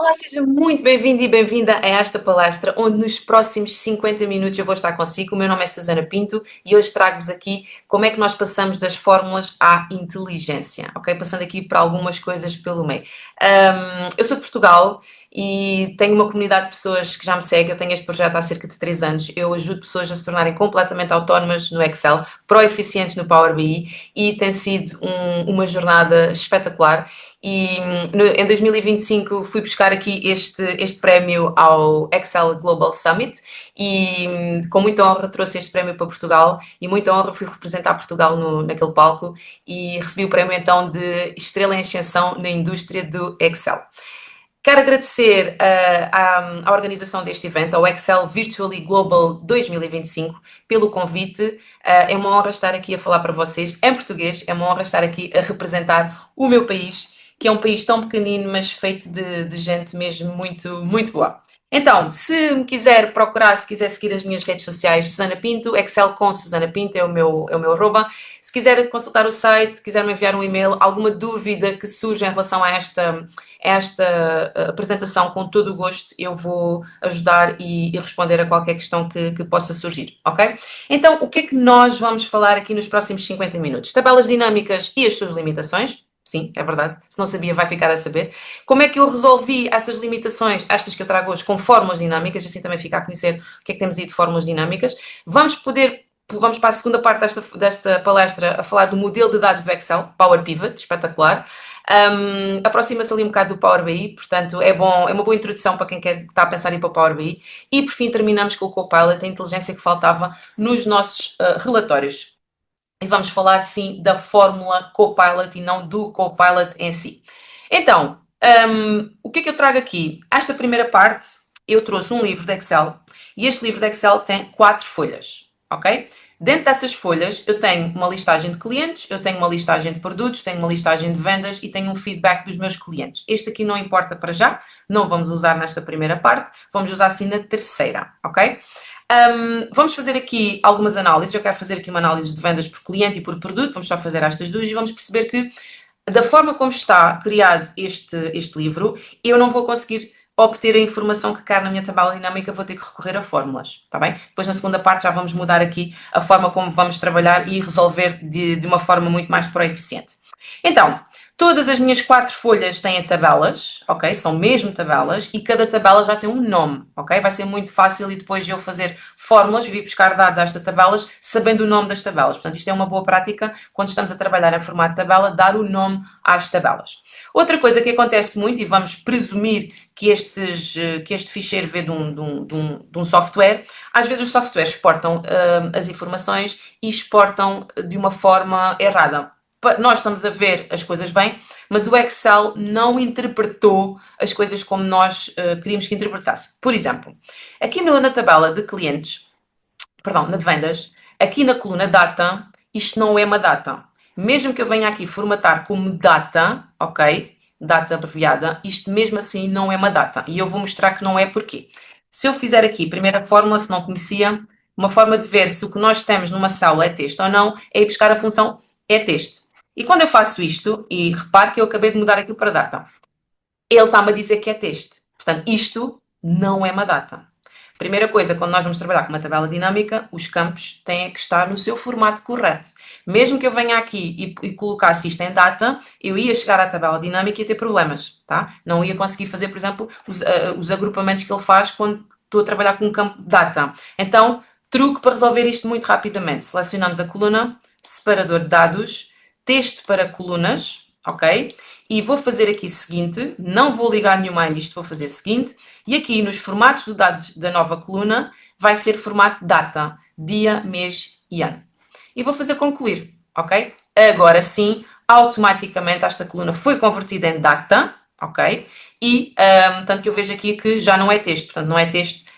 Olá, seja muito bem-vindo e bem-vinda a esta palestra, onde nos próximos 50 minutos eu vou estar consigo. O meu nome é Susana Pinto e hoje trago-vos aqui como é que nós passamos das fórmulas à inteligência, ok? Passando aqui para algumas coisas pelo meio. Eu sou de Portugal e tenho uma comunidade de pessoas que já me segue. Eu tenho este projeto há cerca de 3 anos. Eu ajudo pessoas a se tornarem completamente autónomas no Excel, proeficientes no Power BI e tem sido uma jornada espetacular. E em 2025 fui buscar aqui este prémio ao Excel Global Summit e com muita honra trouxe este prémio para Portugal e muita honra fui representar Portugal naquele palco e recebi o prémio então de Estrela em Ascensão na indústria do Excel. Quero agradecer à organização deste evento, ao Excel Virtually Global 2025, pelo convite. É uma honra estar aqui a falar para vocês em português, é uma honra estar aqui a representar o meu país, que é um país tão pequenino, mas feito de gente mesmo muito, muito boa. Então, se me quiser procurar, se quiser seguir as minhas redes sociais, Susana Pinto, Excel com Susana Pinto é o meu arroba. Se quiser consultar o site, se quiser me enviar um e-mail, alguma dúvida que surja em relação a esta apresentação, com todo o gosto, eu vou ajudar e responder a qualquer questão que possa surgir, ok? Então, o que é que nós vamos falar aqui nos próximos 50 minutos? Tabelas dinâmicas e as suas limitações. Sim, é verdade. Se não sabia, vai ficar a saber. Como é que eu resolvi essas limitações, estas que eu trago hoje, com fórmulas dinâmicas, assim também fica a conhecer o que é que temos aí de fórmulas dinâmicas. Vamos para a segunda parte desta palestra a falar do modelo de dados do Excel, Power Pivot, espetacular. Aproxima-se ali um bocado do Power BI, portanto é bom, é uma boa introdução para quem está a pensar em ir para o Power BI. E por fim terminamos com o Copilot, a inteligência que faltava nos nossos relatórios. E vamos falar, sim, da fórmula Copilot e não do Copilot em si. Então, o que é que eu trago aqui? Esta primeira parte, eu trouxe um livro de Excel e este livro de Excel tem 4 folhas, ok? Dentro dessas folhas, eu tenho uma listagem de clientes, eu tenho uma listagem de produtos, tenho uma listagem de vendas e tenho um feedback dos meus clientes. Este aqui não importa para já, não vamos usar nesta primeira parte, vamos usar assim na terceira, ok? Vamos fazer aqui algumas análises. Eu quero fazer aqui uma análise de vendas por cliente e por produto. Vamos só fazer estas duas e vamos perceber que, da forma como está criado este livro, eu não vou conseguir obter a informação que quer na minha tabela dinâmica, vou ter que recorrer a fórmulas, está bem? Depois, na segunda parte, já vamos mudar aqui a forma como vamos trabalhar e resolver de uma forma muito mais proeficiente. Então, todas as minhas 4 folhas têm tabelas, ok? São mesmo tabelas e cada tabela já tem um nome, ok? Vai ser muito fácil e depois de eu fazer fórmulas e vir buscar dados a estas tabelas sabendo o nome das tabelas. Portanto, isto é uma boa prática quando estamos a trabalhar em formato de tabela, dar o nome às tabelas. Outra coisa que acontece muito, e vamos presumir que este ficheiro vê de um software, às vezes os softwares exportam as informações e exportam de uma forma errada. Nós estamos a ver as coisas bem, mas o Excel não interpretou as coisas como nós queríamos que interpretasse. Por exemplo, aqui na tabela de clientes, perdão, na de vendas, aqui na coluna data, isto não é uma data. Mesmo que eu venha aqui formatar como data, ok? Data abreviada, isto mesmo assim não é uma data. E eu vou mostrar que não é porquê. Se eu fizer aqui, primeira fórmula, se não conhecia, uma forma de ver se o que nós temos numa célula é texto ou não, é ir buscar a função é texto. E quando eu faço isto, e repare que eu acabei de mudar aquilo para data, ele está-me a dizer que é texto. Portanto, isto não é uma data. Primeira coisa, quando nós vamos trabalhar com uma tabela dinâmica, os campos têm que estar no seu formato correto. Mesmo que eu venha aqui e colocasse isto em data, eu ia chegar à tabela dinâmica e ia ter problemas, tá? Não ia conseguir fazer, por exemplo, os agrupamentos que ele faz quando estou a trabalhar com um campo data. Então, truque para resolver isto muito rapidamente. Selecionamos a coluna, separador de dados, texto para colunas, ok? E vou fazer aqui o seguinte, não vou ligar nenhuma a isto, vou fazer o seguinte, e aqui nos formatos de dados da nova coluna vai ser formato data, dia, mês e ano. E vou fazer concluir, ok? Agora sim, automaticamente esta coluna foi convertida em data, ok? E tanto que eu vejo aqui que já não é texto, portanto não é texto,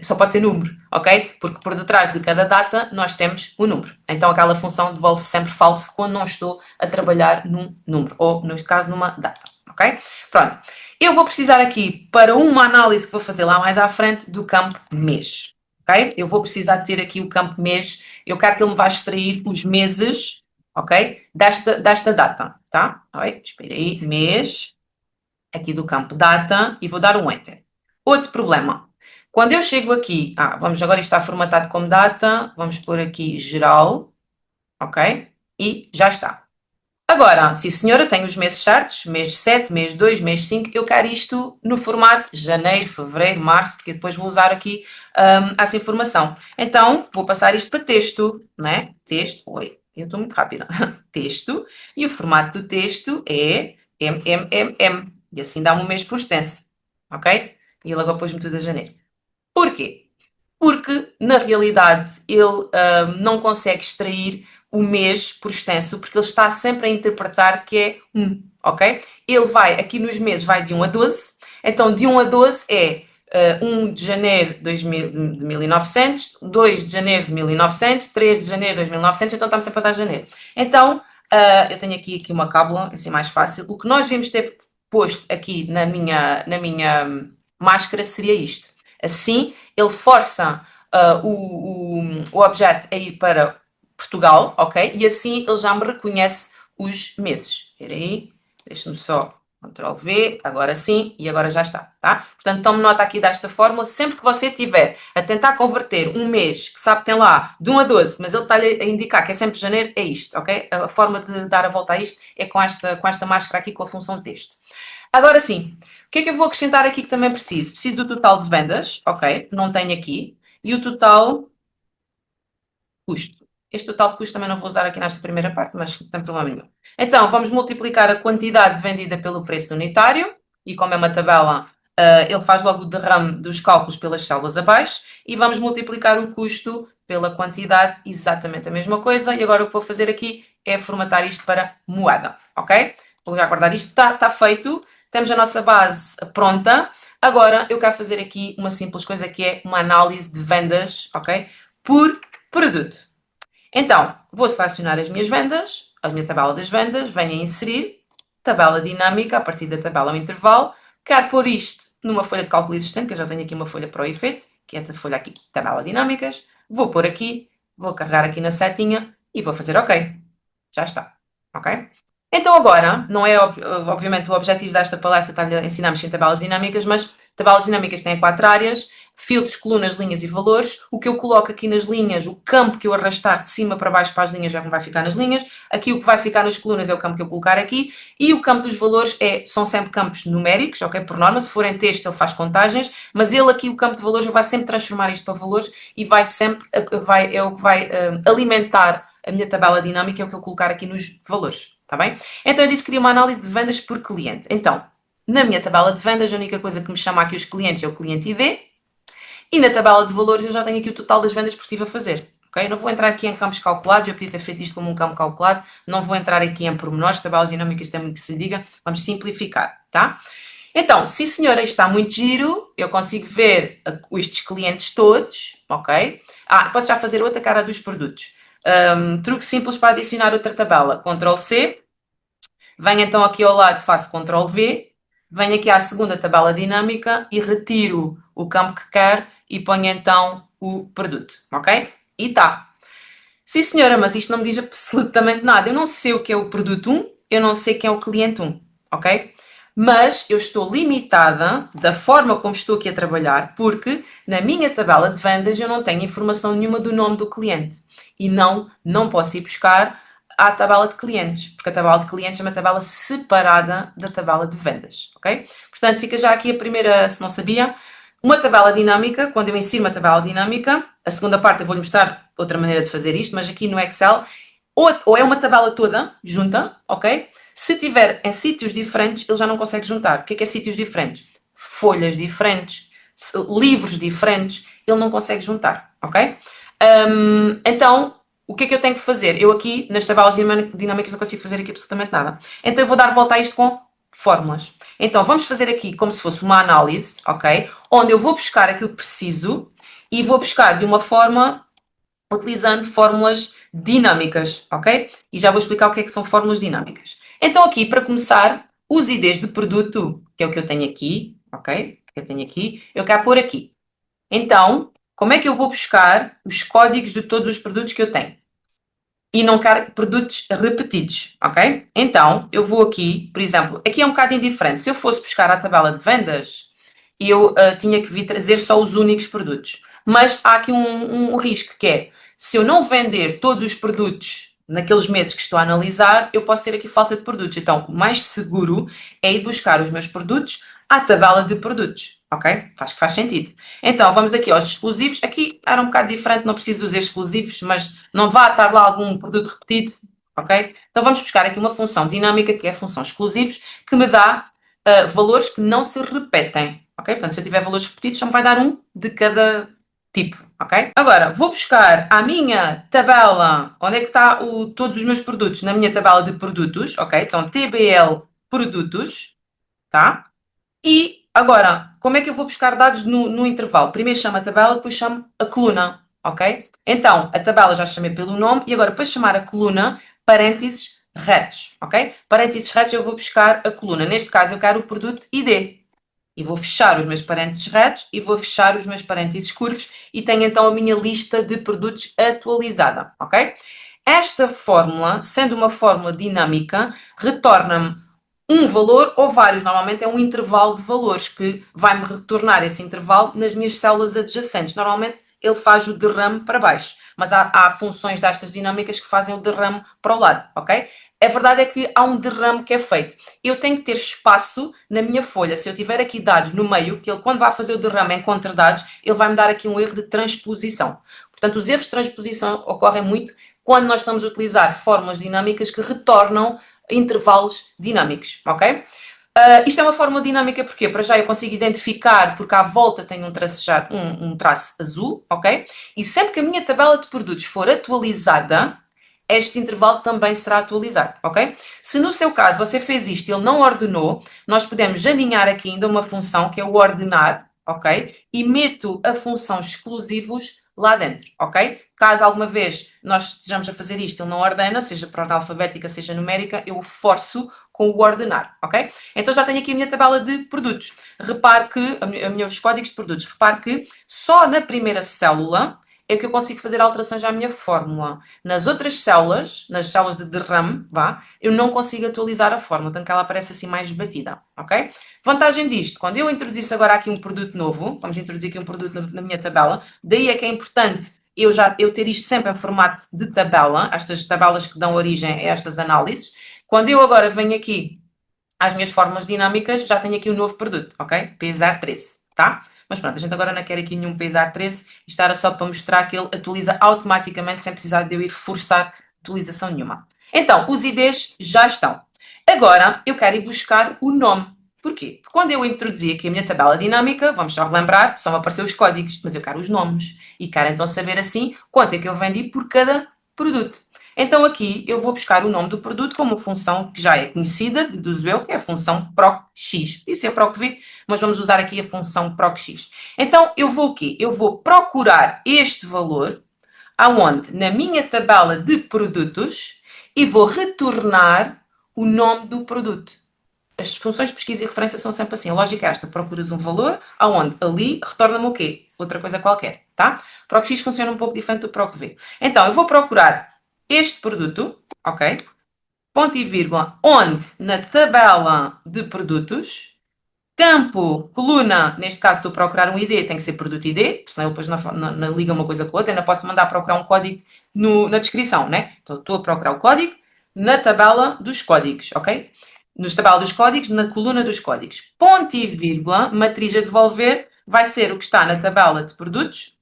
só pode ser número, ok? Porque por detrás de cada data nós temos o número. Então aquela função devolve sempre falso quando não estou a trabalhar num número, ou neste caso numa data, ok? Pronto. Eu vou precisar aqui, para uma análise que vou fazer lá mais à frente, do campo mês, ok? Eu vou precisar ter aqui o campo mês, eu quero que ele me vá extrair os meses, ok? Desta data, tá? Ok? Espera aí, mês. aqui do campo data e vou dar um enter. Outro problema. Quando eu chego aqui, vamos agora, isto está formatado como data, vamos pôr aqui geral, ok? E já está. Agora, sim senhora, tenho os meses certos, mês 7, mês 2, mês 5, eu quero isto no formato janeiro, fevereiro, março, porque depois vou usar aqui essa informação. Então, vou passar isto para texto, né? Texto, oi, eu estou muito rápida. Texto, e o formato do texto é MMMM, e assim dá-me um mês por extenso, ok? E ele agora pôs-me tudo a janeiro. Porquê? Porque, na realidade, ele não consegue extrair o mês por extenso, porque ele está sempre a interpretar que é ok? Ele vai, aqui nos meses, vai de 1 a 12, então de 1 a 12 é 1 de janeiro de 1900, 2 de janeiro de 1900, 3 de janeiro de 2900, então estamos sempre a dar janeiro. Então, eu tenho aqui uma cábula, assim mais fácil. O que nós devíamos ter posto aqui na minha máscara seria isto. Assim, ele força o objeto a ir para Portugal, ok? E assim ele já me reconhece os meses. Espera aí, deixa-me só Ctrl V, agora sim, e agora já está, tá? Portanto, tome nota aqui desta fórmula, sempre que você estiver a tentar converter um mês, que sabe que tem lá de 1 a 12, mas ele está-lhe a indicar que é sempre janeiro, é isto, ok? A forma de dar a volta a isto é com esta máscara aqui, com a função texto. Agora sim, o que é que eu vou acrescentar aqui que também preciso? Preciso do total de vendas, ok? Não tenho aqui. E o total custo. Este total de custo também não vou usar aqui nesta primeira parte, mas não tem problema nenhum. Então, vamos multiplicar a quantidade vendida pelo preço unitário, e como é uma tabela, ele faz logo o derrame dos cálculos pelas células abaixo, e vamos multiplicar o custo pela quantidade, exatamente a mesma coisa, e agora o que vou fazer aqui é formatar isto para moeda, ok? Vou já guardar isto, está feito, temos a nossa base pronta, agora eu quero fazer aqui uma simples coisa que é uma análise de vendas, ok? Por produto. Então, vou selecionar as minhas vendas, a minha tabela das vendas, venho a inserir, tabela dinâmica, a partir da tabela ao intervalo, quero pôr isto numa folha de cálculo existente, que eu já tenho aqui uma folha para o efeito, que é a folha aqui, tabela dinâmicas, vou pôr aqui, vou carregar aqui na setinha e vou fazer OK. Já está, ok? Então agora, não é obviamente o objetivo desta palestra estar-lhe a ensinar a mexer em tabelas dinâmicas, mas tabelas dinâmicas têm 4 áreas, filtros, colunas, linhas e valores. O que eu coloco aqui nas linhas, o campo que eu arrastar de cima para baixo para as linhas é como vai ficar nas linhas. Aqui o que vai ficar nas colunas é o campo que eu colocar aqui. E o campo dos valores são sempre campos numéricos, ok? Por norma, se for em texto ele faz contagens, mas ele aqui, o campo de valores, ele vai sempre transformar isto para valores e vai sempre, é o que vai alimentar a minha tabela dinâmica, é o que eu colocar aqui nos valores, está bem? Então eu disse que queria uma análise de vendas por cliente. Então, na minha tabela de vendas, a única coisa que me chama aqui os clientes é o cliente ID, e na tabela de valores eu já tenho aqui o total das vendas que estive a fazer. Okay? Não vou entrar aqui em campos calculados, eu podia ter feito isto como um campo calculado, não vou entrar aqui em pormenores, tabelas dinâmicas também que se diga, vamos simplificar, tá? Então, sim senhora, isto está muito giro, eu consigo ver estes clientes todos, ok? Posso já fazer outra cara dos produtos. Truque simples para adicionar outra tabela, Ctrl C, venho então aqui ao lado, faço Ctrl V, venho aqui à segunda tabela dinâmica e retiro o campo que quero e ponho então o produto, ok? E está. Sim senhora, mas isto não me diz absolutamente nada. Eu não sei o que é o produto 1, eu não sei quem é o cliente 1, ok? Mas eu estou limitada da forma como estou aqui a trabalhar, porque na minha tabela de vendas eu não tenho informação nenhuma do nome do cliente. E não posso ir buscar à tabela de clientes, porque a tabela de clientes é uma tabela separada da tabela de vendas, ok? Portanto, fica já aqui a primeira, se não sabia, uma tabela dinâmica, quando eu insiro uma tabela dinâmica, a segunda parte eu vou-lhe mostrar outra maneira de fazer isto, mas aqui no Excel, ou é uma tabela toda junta, ok? Se tiver em sítios diferentes, ele já não consegue juntar. O que é sítios diferentes? Folhas diferentes, livros diferentes, ele não consegue juntar, ok? Então, o que é que eu tenho que fazer? Eu aqui, nas tabelas dinâmicas, não consigo fazer aqui absolutamente nada. Então, eu vou dar volta a isto com fórmulas. Então, vamos fazer aqui como se fosse uma análise, ok? Onde eu vou buscar aquilo que preciso e vou buscar de uma forma utilizando fórmulas dinâmicas, ok? E já vou explicar o que é que são fórmulas dinâmicas. Então, aqui, para começar, os IDs de produto, que é o que eu tenho aqui, ok? Que eu tenho aqui, eu quero pôr aqui. Então, como é que eu vou buscar os códigos de todos os produtos que eu tenho? e não quero produtos repetidos, ok? Então, eu vou aqui, por exemplo, aqui é um bocado indiferente. Se eu fosse buscar a tabela de vendas, eu tinha que vir trazer só os únicos produtos. Mas há aqui um risco que é, se eu não vender todos os produtos naqueles meses que estou a analisar, eu posso ter aqui falta de produtos. Então, o mais seguro é ir buscar os meus produtos à tabela de produtos, ok? Acho que faz sentido. Então, vamos aqui aos exclusivos. Aqui era um bocado diferente, não preciso dos exclusivos, mas não vá estar lá algum produto repetido, ok? Então, vamos buscar aqui uma função dinâmica, que é a função exclusivos, que me dá valores que não se repetem, ok? Portanto, se eu tiver valores repetidos, só me vai dar um de cada tipo, ok? Agora, vou buscar a minha tabela, onde é que está todos os meus produtos? Na minha tabela de produtos, ok? Então, TBL produtos, tá? E agora, como é que eu vou buscar dados no intervalo? Primeiro chamo a tabela, depois chamo a coluna, ok? Então, a tabela já chamei pelo nome e agora para chamar a coluna, parênteses retos, ok? Parênteses retos eu vou buscar a coluna. Neste caso eu quero o produto ID. E vou fechar os meus parênteses retos e vou fechar os meus parênteses curvos e tenho então a minha lista de produtos atualizada, ok? Esta fórmula, sendo uma fórmula dinâmica, retorna-me um valor ou vários, normalmente é um intervalo de valores que vai-me retornar esse intervalo nas minhas células adjacentes. Normalmente ele faz o derrame para baixo, mas há funções destas dinâmicas que fazem o derrame para o lado, ok? A verdade é que há um derrame que é feito. Eu tenho que ter espaço na minha folha. Se eu tiver aqui dados no meio, que ele quando vai fazer o derrame encontra dados, ele vai me dar aqui um erro de transposição. Portanto, os erros de transposição ocorrem muito quando nós estamos a utilizar fórmulas dinâmicas que retornam intervalos dinâmicos, ok? Isto é uma fórmula dinâmica porque para já eu consigo identificar, porque à volta tem um traço azul, ok? E sempre que a minha tabela de produtos for atualizada, este intervalo também será atualizado, ok? Se no seu caso você fez isto e ele não ordenou, nós podemos alinhar aqui ainda uma função que é o ordenar, ok? E meto a função exclusivos lá dentro, ok? Caso alguma vez nós estejamos a fazer isto, ele não ordena, seja por ordem alfabética, seja numérica, eu forço com o ordenar, ok? Então já tenho aqui a minha tabela de produtos. Repare que, os códigos de produtos, repare que só na primeira célula é que eu consigo fazer alterações à minha fórmula. Nas outras células, nas células de derrame, eu não consigo atualizar a fórmula, tanto que ela aparece assim mais batida, ok? Vantagem disto, quando eu introduzisse agora aqui um produto novo, vamos introduzir aqui um produto na minha tabela, daí é que é importante eu ter isto sempre em formato de tabela, estas tabelas que dão origem a estas análises. Quando eu agora venho aqui às minhas fórmulas dinâmicas, já tenho aqui um novo produto, ok? P013, tá? Mas pronto, a gente agora não quer aqui nenhum P013, isto era só para mostrar que ele atualiza automaticamente sem precisar de eu ir forçar atualização nenhuma. Então, os IDs já estão. Agora, eu quero ir buscar o nome. Porquê? Porque quando eu introduzi aqui a minha tabela dinâmica, vamos só relembrar, só me apareceu os códigos, mas eu quero os nomes. E quero então saber assim quanto é que eu vendi por cada produto. Então aqui eu vou buscar o nome do produto com uma função que já é conhecida, deduzo eu, que é a função procx. Isso é procv, mas vamos usar aqui a função procx. Então eu vou o quê? Eu vou procurar este valor aonde? Na minha tabela de produtos e vou retornar o nome do produto. As funções de pesquisa e referência são sempre assim. A lógica é esta. Procuras um valor, aonde? Ali, retorna-me o quê? Outra coisa qualquer, tá? ProcX funciona um pouco diferente do ProcV. Então, eu vou procurar este produto, ok? Ponto e vírgula, onde? Na tabela de produtos. Campo, coluna, neste caso estou a procurar um ID, tem que ser produto ID, senão ele depois não liga uma coisa com a outra, ainda posso mandar procurar um código na descrição, né? Então estou a procurar o código na tabela dos códigos, ok? Na tabela dos códigos, na coluna dos códigos. Ponto e vírgula, matriz a devolver, vai ser o que está na tabela de produtos,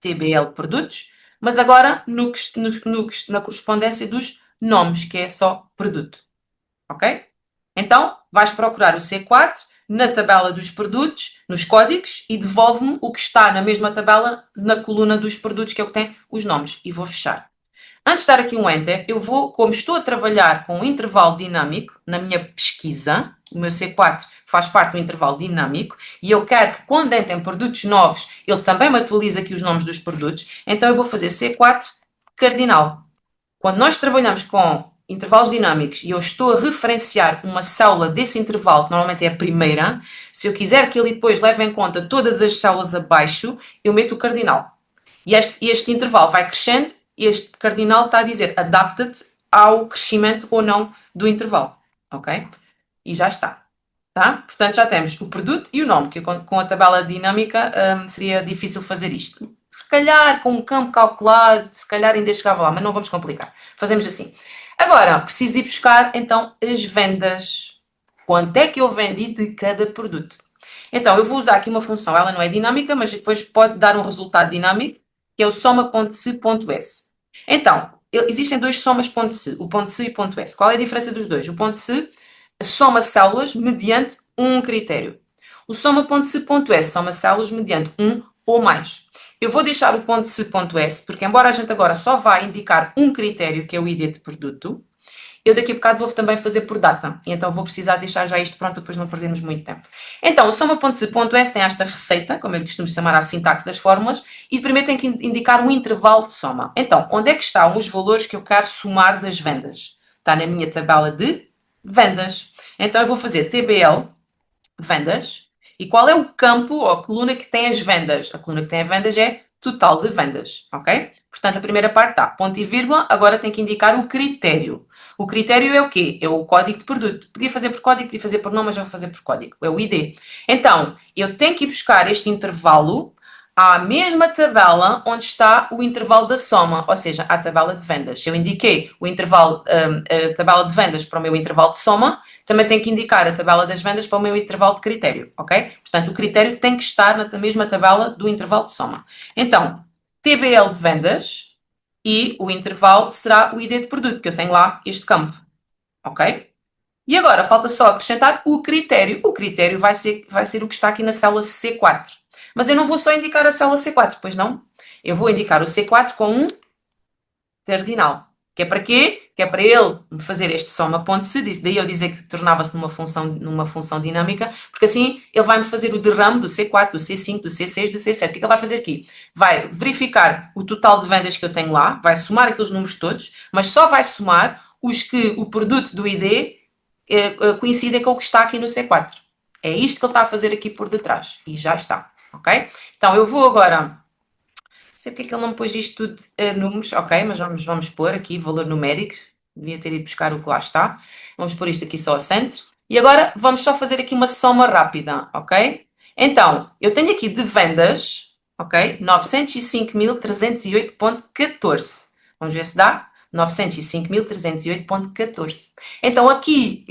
TBL produtos, mas agora na correspondência dos nomes, que é só produto, ok? Então, vais procurar o C4 na tabela dos produtos, nos códigos, e devolve-me o que está na mesma tabela na coluna dos produtos, que é o que tem os nomes, e vou fechar. Antes de dar aqui um Enter, eu vou, como estou a trabalhar com um intervalo dinâmico na minha pesquisa, o meu C4 faz parte do intervalo dinâmico, e eu quero que quando entrem produtos novos, ele também me atualize aqui os nomes dos produtos, então eu vou fazer C4 cardinal. Quando nós trabalhamos com intervalos dinâmicos e eu estou a referenciar uma célula desse intervalo, que normalmente é a primeira, se eu quiser que ele depois leve em conta todas as células abaixo, eu meto o cardinal. E este intervalo vai crescendo este cardinal está a dizer adapta-te ao crescimento ou não do intervalo, ok? E já está. Tá? Portanto, já temos o produto e o nome, que com a tabela dinâmica seria difícil fazer isto. Se calhar com um campo calculado, se calhar ainda chegava lá, mas não vamos complicar. Fazemos assim. Agora, preciso de ir buscar então as vendas. Quanto é que eu vendi de cada produto? Então, eu vou usar aqui uma função, ela não é dinâmica, mas depois pode dar um resultado dinâmico, que é o soma.se.s. Então, existem dois somas.se, o ponto .se e o ponto .s. Qual é a diferença dos dois? O ponto .se soma células mediante um critério. O soma.se.s soma células mediante um ou mais. Eu vou deixar o ponto .se.s, porque embora a gente agora só vá indicar um critério, que é o ID de produto, eu daqui a bocado vou também fazer por data. E então vou precisar deixar já isto pronto, depois não perdermos muito tempo. Então, o soma.se.s tem esta receita, como eu costumo chamar a sintaxe das fórmulas, e primeiro tem que indicar um intervalo de soma. Então, onde é que estão os valores que eu quero somar das vendas? Está na minha tabela de vendas. Então, eu vou fazer TBL, vendas, e qual é o campo ou a coluna que tem as vendas? A coluna que tem as vendas é total de vendas, ok? Portanto, a primeira parte está ponto e vírgula, agora tem que indicar o critério. O critério é o quê? É o código de produto. Podia fazer por código, podia fazer por nome, mas vou fazer por código. É o ID. Então, eu tenho que ir buscar este intervalo à mesma tabela onde está o intervalo da soma, ou seja, à tabela de vendas. Se eu indiquei o intervalo, a tabela de vendas para o meu intervalo de soma, também tenho que indicar a tabela das vendas para o meu intervalo de critério, ok? Portanto, o critério tem que estar na mesma tabela do intervalo de soma. Então, TBL de vendas e o intervalo será o ID de produto, que eu tenho lá este campo, ok? E agora, falta só acrescentar o critério. O critério vai ser o que está aqui na célula C4. Mas eu não vou só indicar a célula C4, pois não? Eu vou indicar o C4 com um cardinal. Que é para quê? Que é para ele fazer este soma.se, daí eu dizer que tornava-se numa função dinâmica, porque assim ele vai-me fazer o derrame do C4, do C5, do C6, do C7. O que é que ele vai fazer aqui? Vai verificar o total de vendas que eu tenho lá, vai somar aqueles números todos, mas só vai somar os que o produto do ID coincidem com o que está aqui no C4. É isto que ele está a fazer aqui por detrás. E já está, ok? Então eu vou agora... Não sei porque é que ele não pôs isto tudo números, ok, mas vamos pôr aqui valor numérico. Devia ter ido buscar o que lá está. Vamos pôr isto aqui só ao centro. E agora vamos só fazer aqui uma soma rápida, ok? Então, eu tenho aqui de vendas, ok? 905.308.14. Vamos ver se dá. 905.308.14. Então aqui,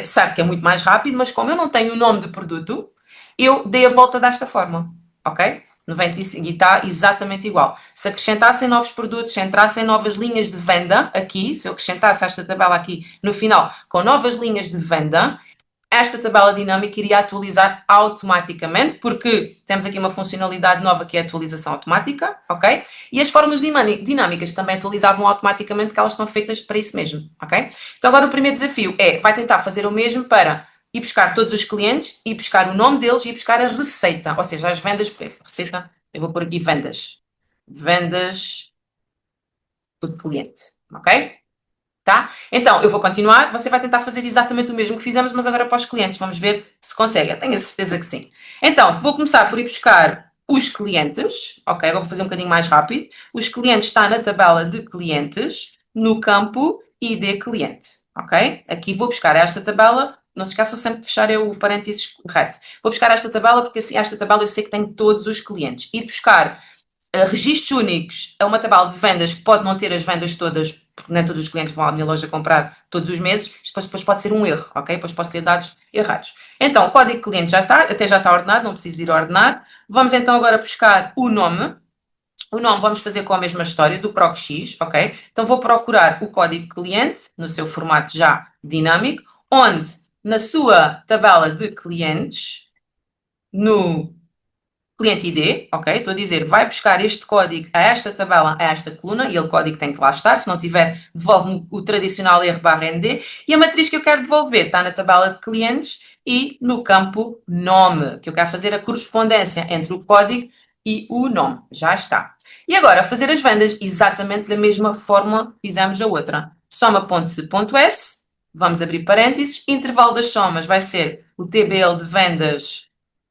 sabe que é muito mais rápido, mas como eu não tenho o nome de produto, eu dei a volta desta forma, ok? 95, e está exatamente igual. Se acrescentassem novos produtos, se entrassem novas linhas de venda aqui, se eu acrescentasse esta tabela aqui no final com novas linhas de venda, esta tabela dinâmica iria atualizar automaticamente, porque temos aqui uma funcionalidade nova que é a atualização automática, ok? E as formas dinâmicas também atualizavam automaticamente, porque elas estão feitas para isso mesmo, ok? Então agora o primeiro desafio vai tentar fazer o mesmo para ir buscar todos os clientes, ir buscar o nome deles e ir buscar a receita, ou seja, as vendas, receita, eu vou pôr aqui vendas por cliente, ok? Tá? Então, eu vou continuar, você vai tentar fazer exatamente o mesmo que fizemos, mas agora para os clientes, vamos ver se consegue, eu tenho a certeza que sim. Então, vou começar por ir buscar os clientes, ok, agora vou fazer um bocadinho mais rápido, os clientes está na tabela de clientes, no campo ID cliente, ok? Aqui vou buscar esta tabela, não se esqueçam sempre de fechar o parênteses correto. Vou buscar esta tabela, porque assim, esta tabela eu sei que tem todos os clientes. E buscar registros únicos é uma tabela de vendas que pode não ter as vendas todas, porque nem todos os clientes vão à minha loja comprar todos os meses, depois pode ser um erro, ok? Depois posso ter dados errados. Então, o código de cliente já está, até já está ordenado, não preciso ir ordenar. Vamos então agora buscar o nome. O nome vamos fazer com a mesma história do PROCX, ok? Então vou procurar o código de cliente, no seu formato já dinâmico, onde na sua tabela de clientes, no cliente ID, ok? Estou a dizer, vai buscar este código a esta tabela, a esta coluna, e o código tem que lá estar, se não tiver, devolve-me o tradicional R/ND, e a matriz que eu quero devolver está na tabela de clientes e no campo nome, que eu quero fazer a correspondência entre o código e o nome. Já está. E agora, fazer as vendas exatamente da mesma forma que fizemos a outra. Soma.se.s, vamos abrir parênteses, intervalo das somas vai ser o TBL de vendas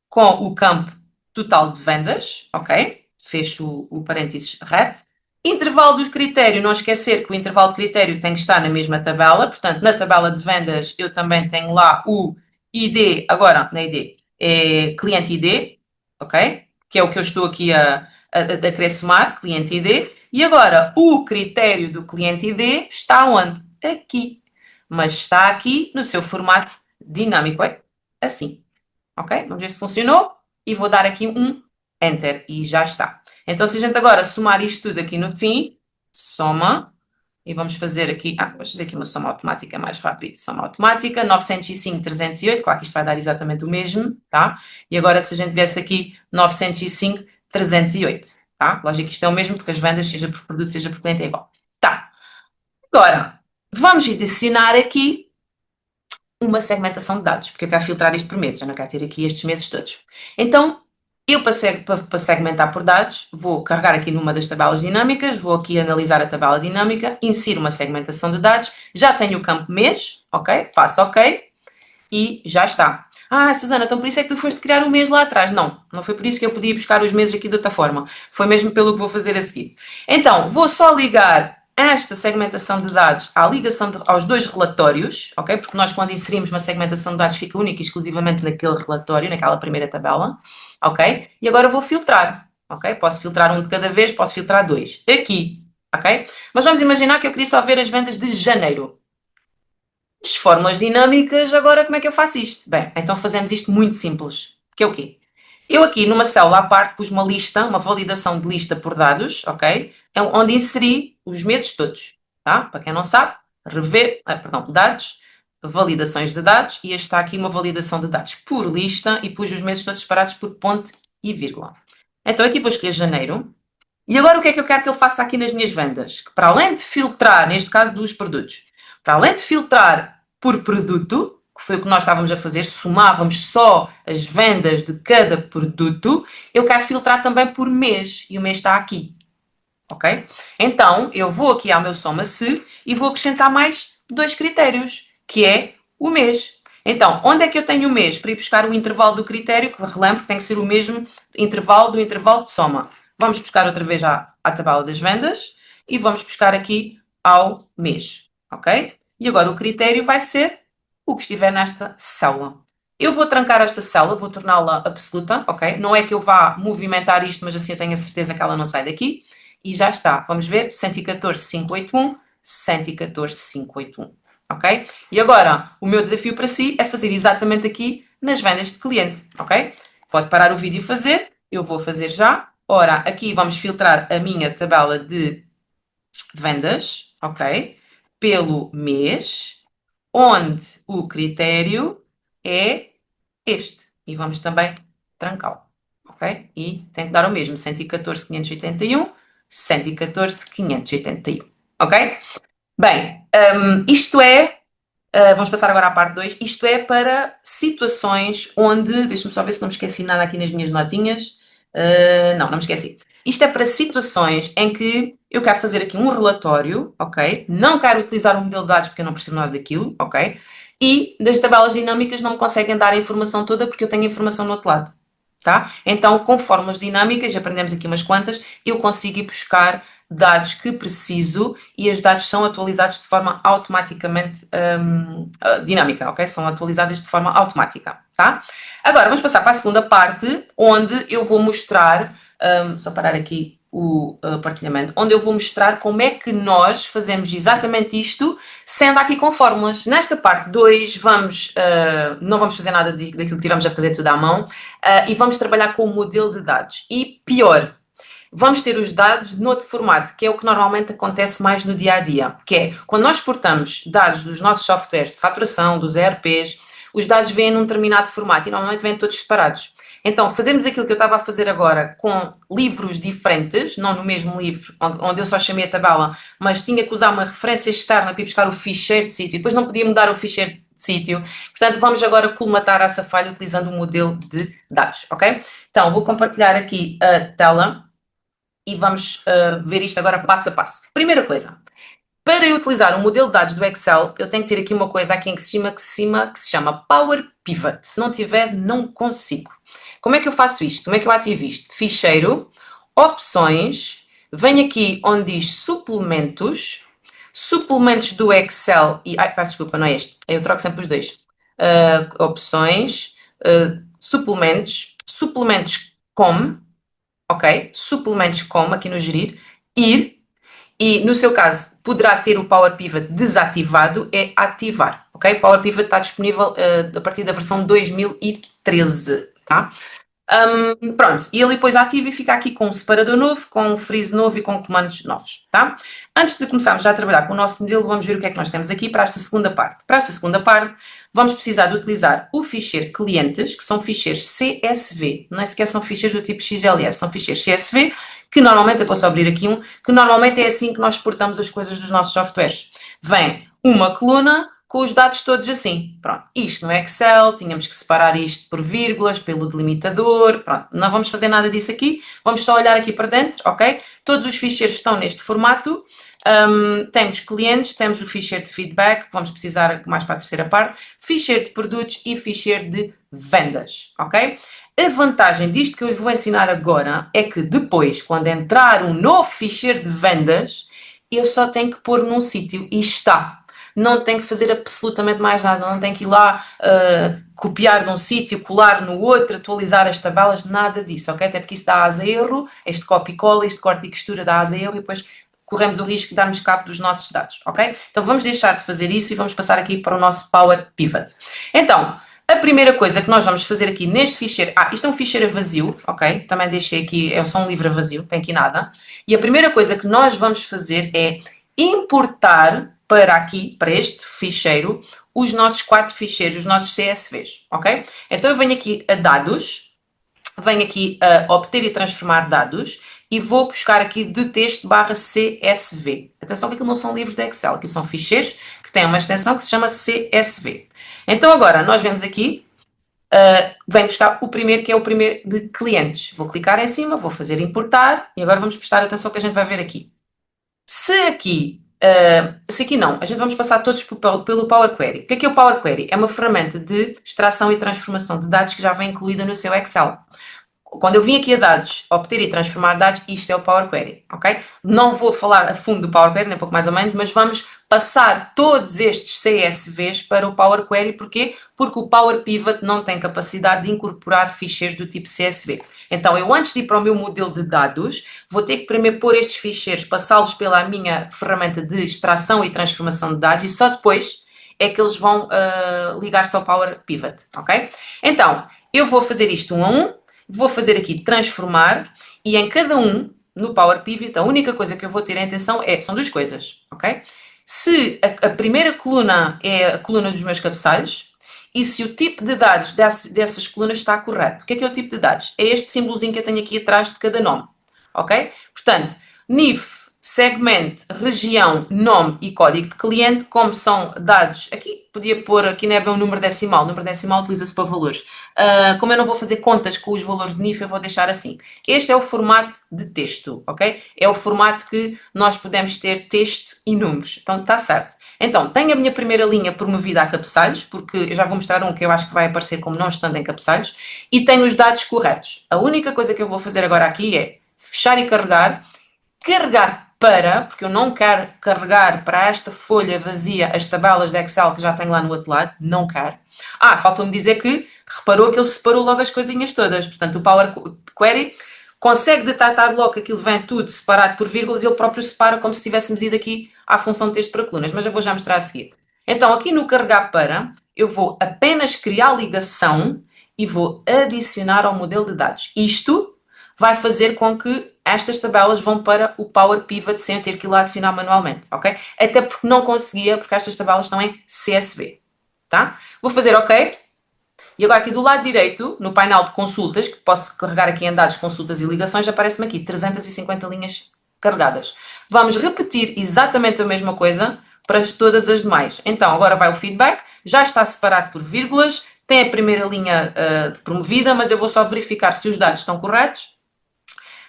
com o campo total de vendas, ok? Fecho o parênteses reto. Intervalo do critério, não esquecer que o intervalo de critério tem que estar na mesma tabela, portanto, na tabela de vendas eu também tenho lá o ID, agora, na ID, é cliente ID, ok? Que é o que eu estou aqui a querer somar, cliente ID, e agora o critério do cliente ID está onde? Aqui, mas está aqui no seu formato dinâmico, é assim, ok? Vamos ver se funcionou, e vou dar aqui um Enter, e já está. Então, se a gente agora somar isto tudo aqui no fim, soma, e vamos fazer aqui, vamos fazer aqui uma soma automática mais rápido, soma automática, 905, 308, claro que isto vai dar exatamente o mesmo, tá? E agora se a gente viesse aqui, 905, 308, tá? Lógico que isto é o mesmo, porque as vendas, seja por produto, seja por cliente, é igual. Tá. Agora, vamos adicionar aqui uma segmentação de dados, porque eu quero filtrar isto por meses, eu não quero ter aqui estes meses todos. Então, eu para segmentar por dados, vou carregar aqui numa das tabelas dinâmicas, vou aqui analisar a tabela dinâmica, insiro uma segmentação de dados, já tenho o campo mês, ok? Faço ok e já está. Susana, então por isso é que tu foste criar o mês lá atrás. Não, não foi por isso que eu podia buscar os meses aqui de outra forma. Foi mesmo pelo que vou fazer a seguir. Então, vou só ligar esta segmentação de dados à ligação aos dois relatórios, ok? Porque nós, quando inserimos uma segmentação de dados, fica única e exclusivamente naquele relatório, naquela primeira tabela, ok? E agora vou filtrar, ok? Posso filtrar um de cada vez, posso filtrar dois. Aqui, ok? Mas vamos imaginar que eu queria só ver as vendas de janeiro. As fórmulas dinâmicas, agora como é que eu faço isto? Bem, então fazemos isto muito simples. Que é o quê? Eu aqui numa célula à parte pus uma lista, uma validação de lista por dados, ok? Onde inseri os meses todos, tá? Para quem não sabe, dados, validações de dados, e está aqui uma validação de dados por lista e pus os meses todos separados por ponto e vírgula. Então aqui vou escolher janeiro. E agora o que é que eu quero que ele faça aqui nas minhas vendas? Que para além de filtrar, neste caso dos produtos, para além de filtrar por produto, que foi o que nós estávamos a fazer, somávamos só as vendas de cada produto, eu quero filtrar também por mês, e o mês está aqui, ok? Então, eu vou aqui ao meu soma-se e vou acrescentar mais dois critérios, que é o mês. Então, onde é que eu tenho o mês? Para ir buscar o intervalo do critério, que relembro que tem que ser o mesmo intervalo do intervalo de soma. Vamos buscar outra vez à tabela das vendas e vamos buscar aqui ao mês, ok? E agora o critério vai ser o que estiver nesta célula. Eu vou trancar esta célula, vou torná-la absoluta, ok? Não é que eu vá movimentar isto, mas assim eu tenho a certeza que ela não sai daqui. E já está. Vamos ver, 114.581, 114.581, ok? E agora, o meu desafio para si é fazer exatamente aqui nas vendas de cliente, ok? Pode parar o vídeo e fazer, eu vou fazer já. Ora, aqui vamos filtrar a minha tabela de vendas, ok? Pelo mês, onde o critério é este. E vamos também trancá-lo, ok? E tem que dar o mesmo, 114.581, 114.581, ok? Bem, isto é, vamos passar agora à parte 2, isto é para situações onde, deixa-me só ver se não me esqueci nada aqui nas minhas notinhas, não me esqueci. Isto é para situações em que eu quero fazer aqui um relatório, ok? Não quero utilizar um modelo de dados porque eu não percebo nada daquilo, ok? E das tabelas dinâmicas não me conseguem dar a informação toda porque eu tenho a informação no outro lado, tá? Então, com fórmulas dinâmicas, aprendemos aqui umas quantas, eu consigo ir buscar dados que preciso e os dados são atualizados de forma automaticamente dinâmica, ok? São atualizados de forma automática, tá? Agora, vamos passar para a segunda parte, onde eu vou mostrar, só parar aqui o partilhamento, onde eu vou mostrar como é que nós fazemos exatamente isto, sendo aqui com fórmulas. Nesta parte 2, não vamos fazer nada daquilo que tivemos a fazer tudo à mão, e vamos trabalhar com o modelo de dados. E pior, vamos ter os dados noutro formato, que é o que normalmente acontece mais no dia a dia, que é quando nós exportamos dados dos nossos softwares de faturação, dos ERPs, os dados vêm num determinado formato e normalmente vêm todos separados. Então, fazemos aquilo que eu estava a fazer agora com livros diferentes, não no mesmo livro, onde eu só chamei a tabela, mas tinha que usar uma referência externa para ir buscar o ficheiro de sítio, depois não podia mudar o ficheiro de sítio. Portanto, vamos agora colmatar essa falha utilizando um modelo de dados, ok? Então, vou compartilhar aqui a tela e vamos ver isto agora passo a passo. Primeira coisa, para eu utilizar o modelo de dados do Excel, eu tenho que ter aqui uma coisa aqui em cima que se chama Power Pivot. Se não tiver, não consigo. Como é que eu faço isto? Como é que eu ativo isto? Ficheiro, opções, venho aqui onde diz suplementos, suplementos do Excel, e, peço desculpa, não é este, eu troco sempre os dois. Opções, suplementos, suplementos com, ok? Suplementos com, aqui no gerir, ir, e no seu caso poderá ter o Power Pivot desativado, é ativar, ok? Power Pivot está disponível a partir da versão 2013, tá? Pronto, e ele depois ativa e fica aqui com um separador novo, com um freeze novo e com comandos novos, tá? Antes de começarmos já a trabalhar com o nosso modelo, vamos ver o que é que nós temos aqui para esta segunda parte. Para esta segunda parte, vamos precisar de utilizar o ficheiro clientes, que são ficheiros CSV, não é sequer são ficheiros do tipo XLS, são ficheiros CSV, que normalmente, eu vou só abrir aqui um, que normalmente é assim que nós exportamos as coisas dos nossos softwares. Vem uma coluna com os dados todos assim. Pronto, isto no Excel, tínhamos que separar isto por vírgulas, pelo delimitador, pronto, não vamos fazer nada disso aqui, vamos só olhar aqui para dentro, ok? Todos os ficheiros estão neste formato, temos clientes, temos o ficheiro de feedback, vamos precisar mais para a terceira parte, ficheiro de produtos e ficheiro de vendas, ok? A vantagem disto que eu lhe vou ensinar agora é que depois, quando entrar um novo ficheiro de vendas, eu só tenho que pôr num sítio e está. Não tenho que fazer absolutamente mais nada, não tenho que ir lá copiar de um sítio, colar no outro, atualizar as tabelas, nada disso, ok? Até porque isso dá asa a erro, este copy e cola, este corte e costura dá asa a erro e depois corremos o risco de darmos cabo dos nossos dados, ok? Então vamos deixar de fazer isso e vamos passar aqui para o nosso Power Pivot. Então, a primeira coisa que nós vamos fazer aqui neste ficheiro, isto é um ficheiro vazio, ok? Também deixei aqui, é só um livro vazio, tem aqui nada. E a primeira coisa que nós vamos fazer é importar para aqui, para este ficheiro, os nossos 4 ficheiros, os nossos CSVs, ok? Então eu venho aqui a dados, venho aqui a obter e transformar dados e vou buscar aqui de texto barra CSV. Atenção que aquilo não são livros de Excel, aqui são ficheiros que têm uma extensão que se chama CSV. Então agora nós vemos aqui, venho buscar o primeiro que é o primeiro de clientes. Vou clicar em cima, vou fazer importar e agora vamos prestar atenção que a gente vai ver aqui. Se aqui não, a gente vamos passar todos pelo Power Query. O que é o Power Query? É uma ferramenta de extração e transformação de dados que já vem incluída no seu Excel. Quando eu vim aqui a dados, obter e transformar dados, isto é o Power Query, ok? Não vou falar a fundo do Power Query, nem pouco mais ou menos, mas vamos passar todos estes CSVs para o Power Query. Porquê? Porque o Power Pivot não tem capacidade de incorporar ficheiros do tipo CSV. Então, eu antes de ir para o meu modelo de dados, vou ter que primeiro pôr estes ficheiros, passá-los pela minha ferramenta de extração e transformação de dados e só depois é que eles vão ligar-se ao Power Pivot, ok? Então, eu vou fazer isto um a um, vou fazer aqui transformar e em cada um, no Power Pivot, a única coisa que eu vou ter em atenção são duas coisas, ok? Se a primeira coluna é a coluna dos meus cabeçalhos e se o tipo de dados dessas colunas está correto. O que é o tipo de dados? É este símbolozinho que eu tenho aqui atrás de cada nome, ok? Portanto, NIF, segmento, região, nome e código de cliente, como são dados, aqui podia pôr, aqui não é bem o número decimal utiliza-se para valores. Como eu não vou fazer contas com os valores de NIF, eu vou deixar assim. Este é o formato de texto, ok? É o formato que nós podemos ter texto e números, então está certo. Então, tenho a minha primeira linha promovida a cabeçalhos, porque eu já vou mostrar um que eu acho que vai aparecer como não estando em cabeçalhos, e tenho os dados corretos. A única coisa que eu vou fazer agora aqui é fechar e carregar para, porque eu não quero carregar para esta folha vazia as tabelas de Excel que já tenho lá no outro lado, não quero. Faltou-me dizer que reparou que ele separou logo as coisinhas todas, portanto o Power Query consegue detectar logo que aquilo vem tudo separado por vírgulas e ele próprio separa como se tivéssemos ido aqui à função de texto para colunas, mas eu vou já mostrar a seguir. Então aqui no carregar para, eu vou apenas criar ligação e vou adicionar ao modelo de dados. Isto vai fazer com que estas tabelas vão para o Power Pivot sem eu ter que ir lá adicionar manualmente, ok? Até porque não conseguia, porque estas tabelas estão em CSV, tá? Vou fazer OK. E agora aqui do lado direito, no painel de consultas, que posso carregar aqui em dados, consultas e ligações, aparece-me aqui 350 linhas carregadas. Vamos repetir exatamente a mesma coisa para todas as demais. Então, agora vai o feedback, já está separado por vírgulas, tem a primeira linha promovida, mas eu vou só verificar se os dados estão corretos.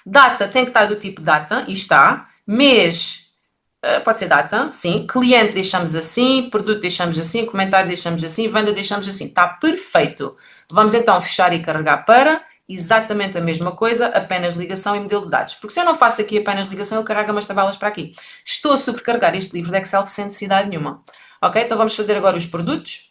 Data tem que estar do tipo data, e está. Mês, pode ser data, sim. Cliente deixamos assim, produto deixamos assim, comentário deixamos assim, venda deixamos assim. Está perfeito. Vamos então fechar e carregar para, exatamente a mesma coisa, apenas ligação e modelo de dados. Porque se eu não faço aqui apenas ligação, ele carrega umas tabelas para aqui. Estou a sobrecarregar este livro de Excel sem necessidade nenhuma. Ok? Então vamos fazer agora os produtos.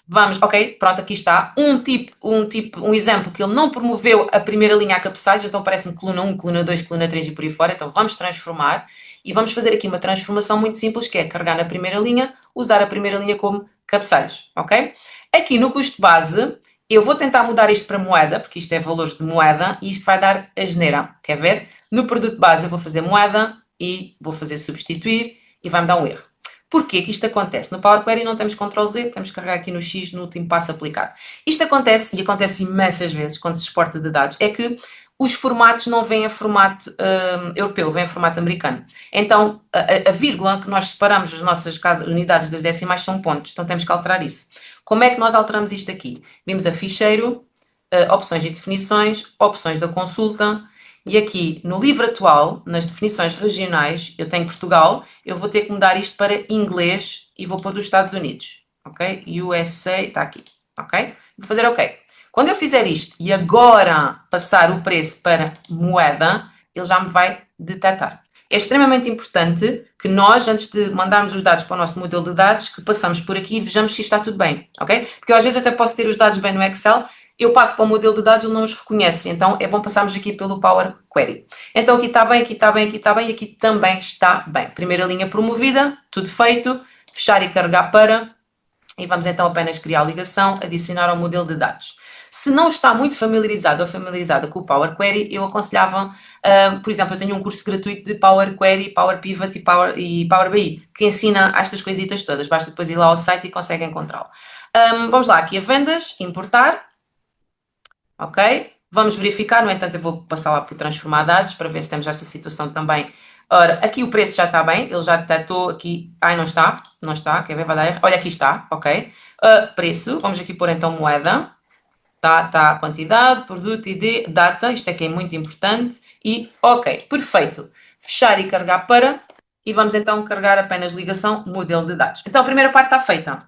Vamos, ok, pronto, aqui está. Um exemplo que ele não promoveu a primeira linha a cabeçalhos, então parece-me coluna 1, coluna 2, coluna 3 e por aí fora. Então vamos transformar e vamos fazer aqui uma transformação muito simples, que é carregar na primeira linha, usar a primeira linha como cabeçalhos, ok? Aqui no custo base, eu vou tentar mudar isto para moeda, porque isto é valores de moeda e isto vai dar a geneira. Quer ver? No produto base eu vou fazer moeda e vou fazer substituir e vai-me dar um erro. Porquê que isto acontece? No Power Query não temos Ctrl Z, temos que carregar aqui no X no último passo aplicado. Isto acontece, e acontece imensas vezes quando se exporta de dados, é que os formatos não vêm em formato europeu, vêm em formato americano. Então, a vírgula que nós separamos as nossas unidades das decimais são pontos, então temos que alterar isso. Como é que nós alteramos isto aqui? Vimos a ficheiro, opções e definições, opções da consulta, e aqui no livro atual, nas definições regionais, eu tenho Portugal, eu vou ter que mudar isto para inglês e vou pôr dos Estados Unidos, ok? USA, está aqui, ok? Vou fazer ok. Quando eu fizer isto e agora passar o preço para moeda, ele já me vai detectar. É extremamente importante que nós, antes de mandarmos os dados para o nosso modelo de dados, que passamos por aqui e vejamos se está tudo bem, ok? Porque eu às vezes até posso ter os dados bem no Excel, eu passo para o modelo de dados, ele não os reconhece, então é bom passarmos aqui pelo Power Query. Então aqui está bem, aqui está bem, aqui está bem e aqui também está bem. Primeira linha promovida, tudo feito, fechar e carregar para, e vamos então apenas criar a ligação, adicionar ao modelo de dados. Se não está muito familiarizado ou familiarizada com o Power Query, eu aconselhava, por exemplo, eu tenho um curso gratuito de Power Query, Power Pivot e Power BI, que ensina estas coisitas todas. Basta depois ir lá ao site e consegue encontrá-lo. Vamos lá, aqui a vendas, importar. Ok? Vamos verificar, no entanto eu vou passar lá por transformar dados para ver se temos esta situação também. Ora, aqui o preço já está bem, ele já detectou aqui, ai não está, quer ver, vai dar erro, olha aqui está, ok. Preço, vamos aqui pôr então moeda, está a quantidade, produto, ID, data, isto aqui é muito importante e ok, perfeito. Fechar e carregar para, e vamos então carregar apenas ligação, modelo de dados. Então a primeira parte está feita.